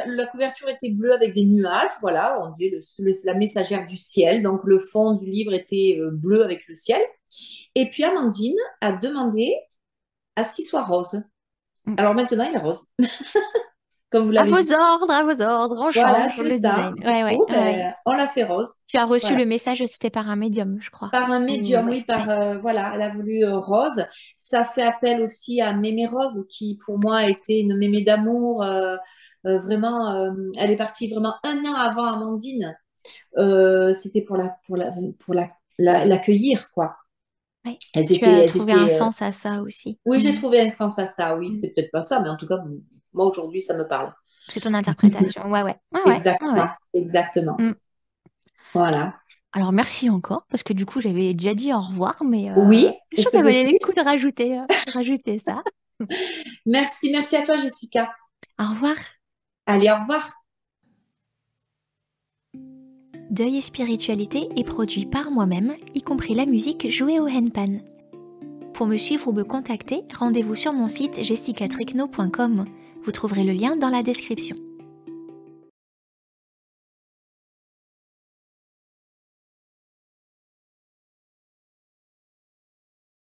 la couverture était bleue avec des nuages. Voilà, on dit la messagère du ciel. Donc, le fond du livre était bleu avec le ciel. Et puis, Amandine a demandé à ce qu'il soit rose. Mm. Alors maintenant, il est rose, comme vous l'avez dit. À vos ordres, on Voilà, change c'est le ça. design. Du Ouais, ouais, coup, ouais, ouais. ben, on l'a fait rose. Tu as reçu Voilà. le message, c'était par un médium, je crois. Par un Ou médium, ouais, oui, par ouais. voilà, elle a voulu rose. Ça fait appel aussi à Mémé Rose, qui pour moi a été une mémé d'amour. Vraiment, elle est partie vraiment un an avant Amandine. C'était pour l'accueillir, quoi. Ouais. Elles Tu étaient, as elles trouvé un étaient. sens à ça aussi. Oui, j'ai Mm. trouvé un sens à ça. Oui, Mm. c'est peut-être pas ça, mais en tout cas, moi aujourd'hui, ça me parle. C'est ton interprétation. Ouais, ouais, ouais, ouais, ouais, Exactement, ouais. exactement. Mm. Voilà. Alors merci encore, parce que du coup j'avais déjà dit au revoir, mais Oui, je trouve que c'est ça valait le possible. coup de rajouter ça. Merci, merci à toi, Jessica. Au revoir. Allez, au revoir. Deuil et spiritualité est produit par moi-même, y compris la musique jouée au handpan. Pour me suivre ou me contacter, rendez-vous sur mon site jessicatricno.com. Vous trouverez le lien dans la description.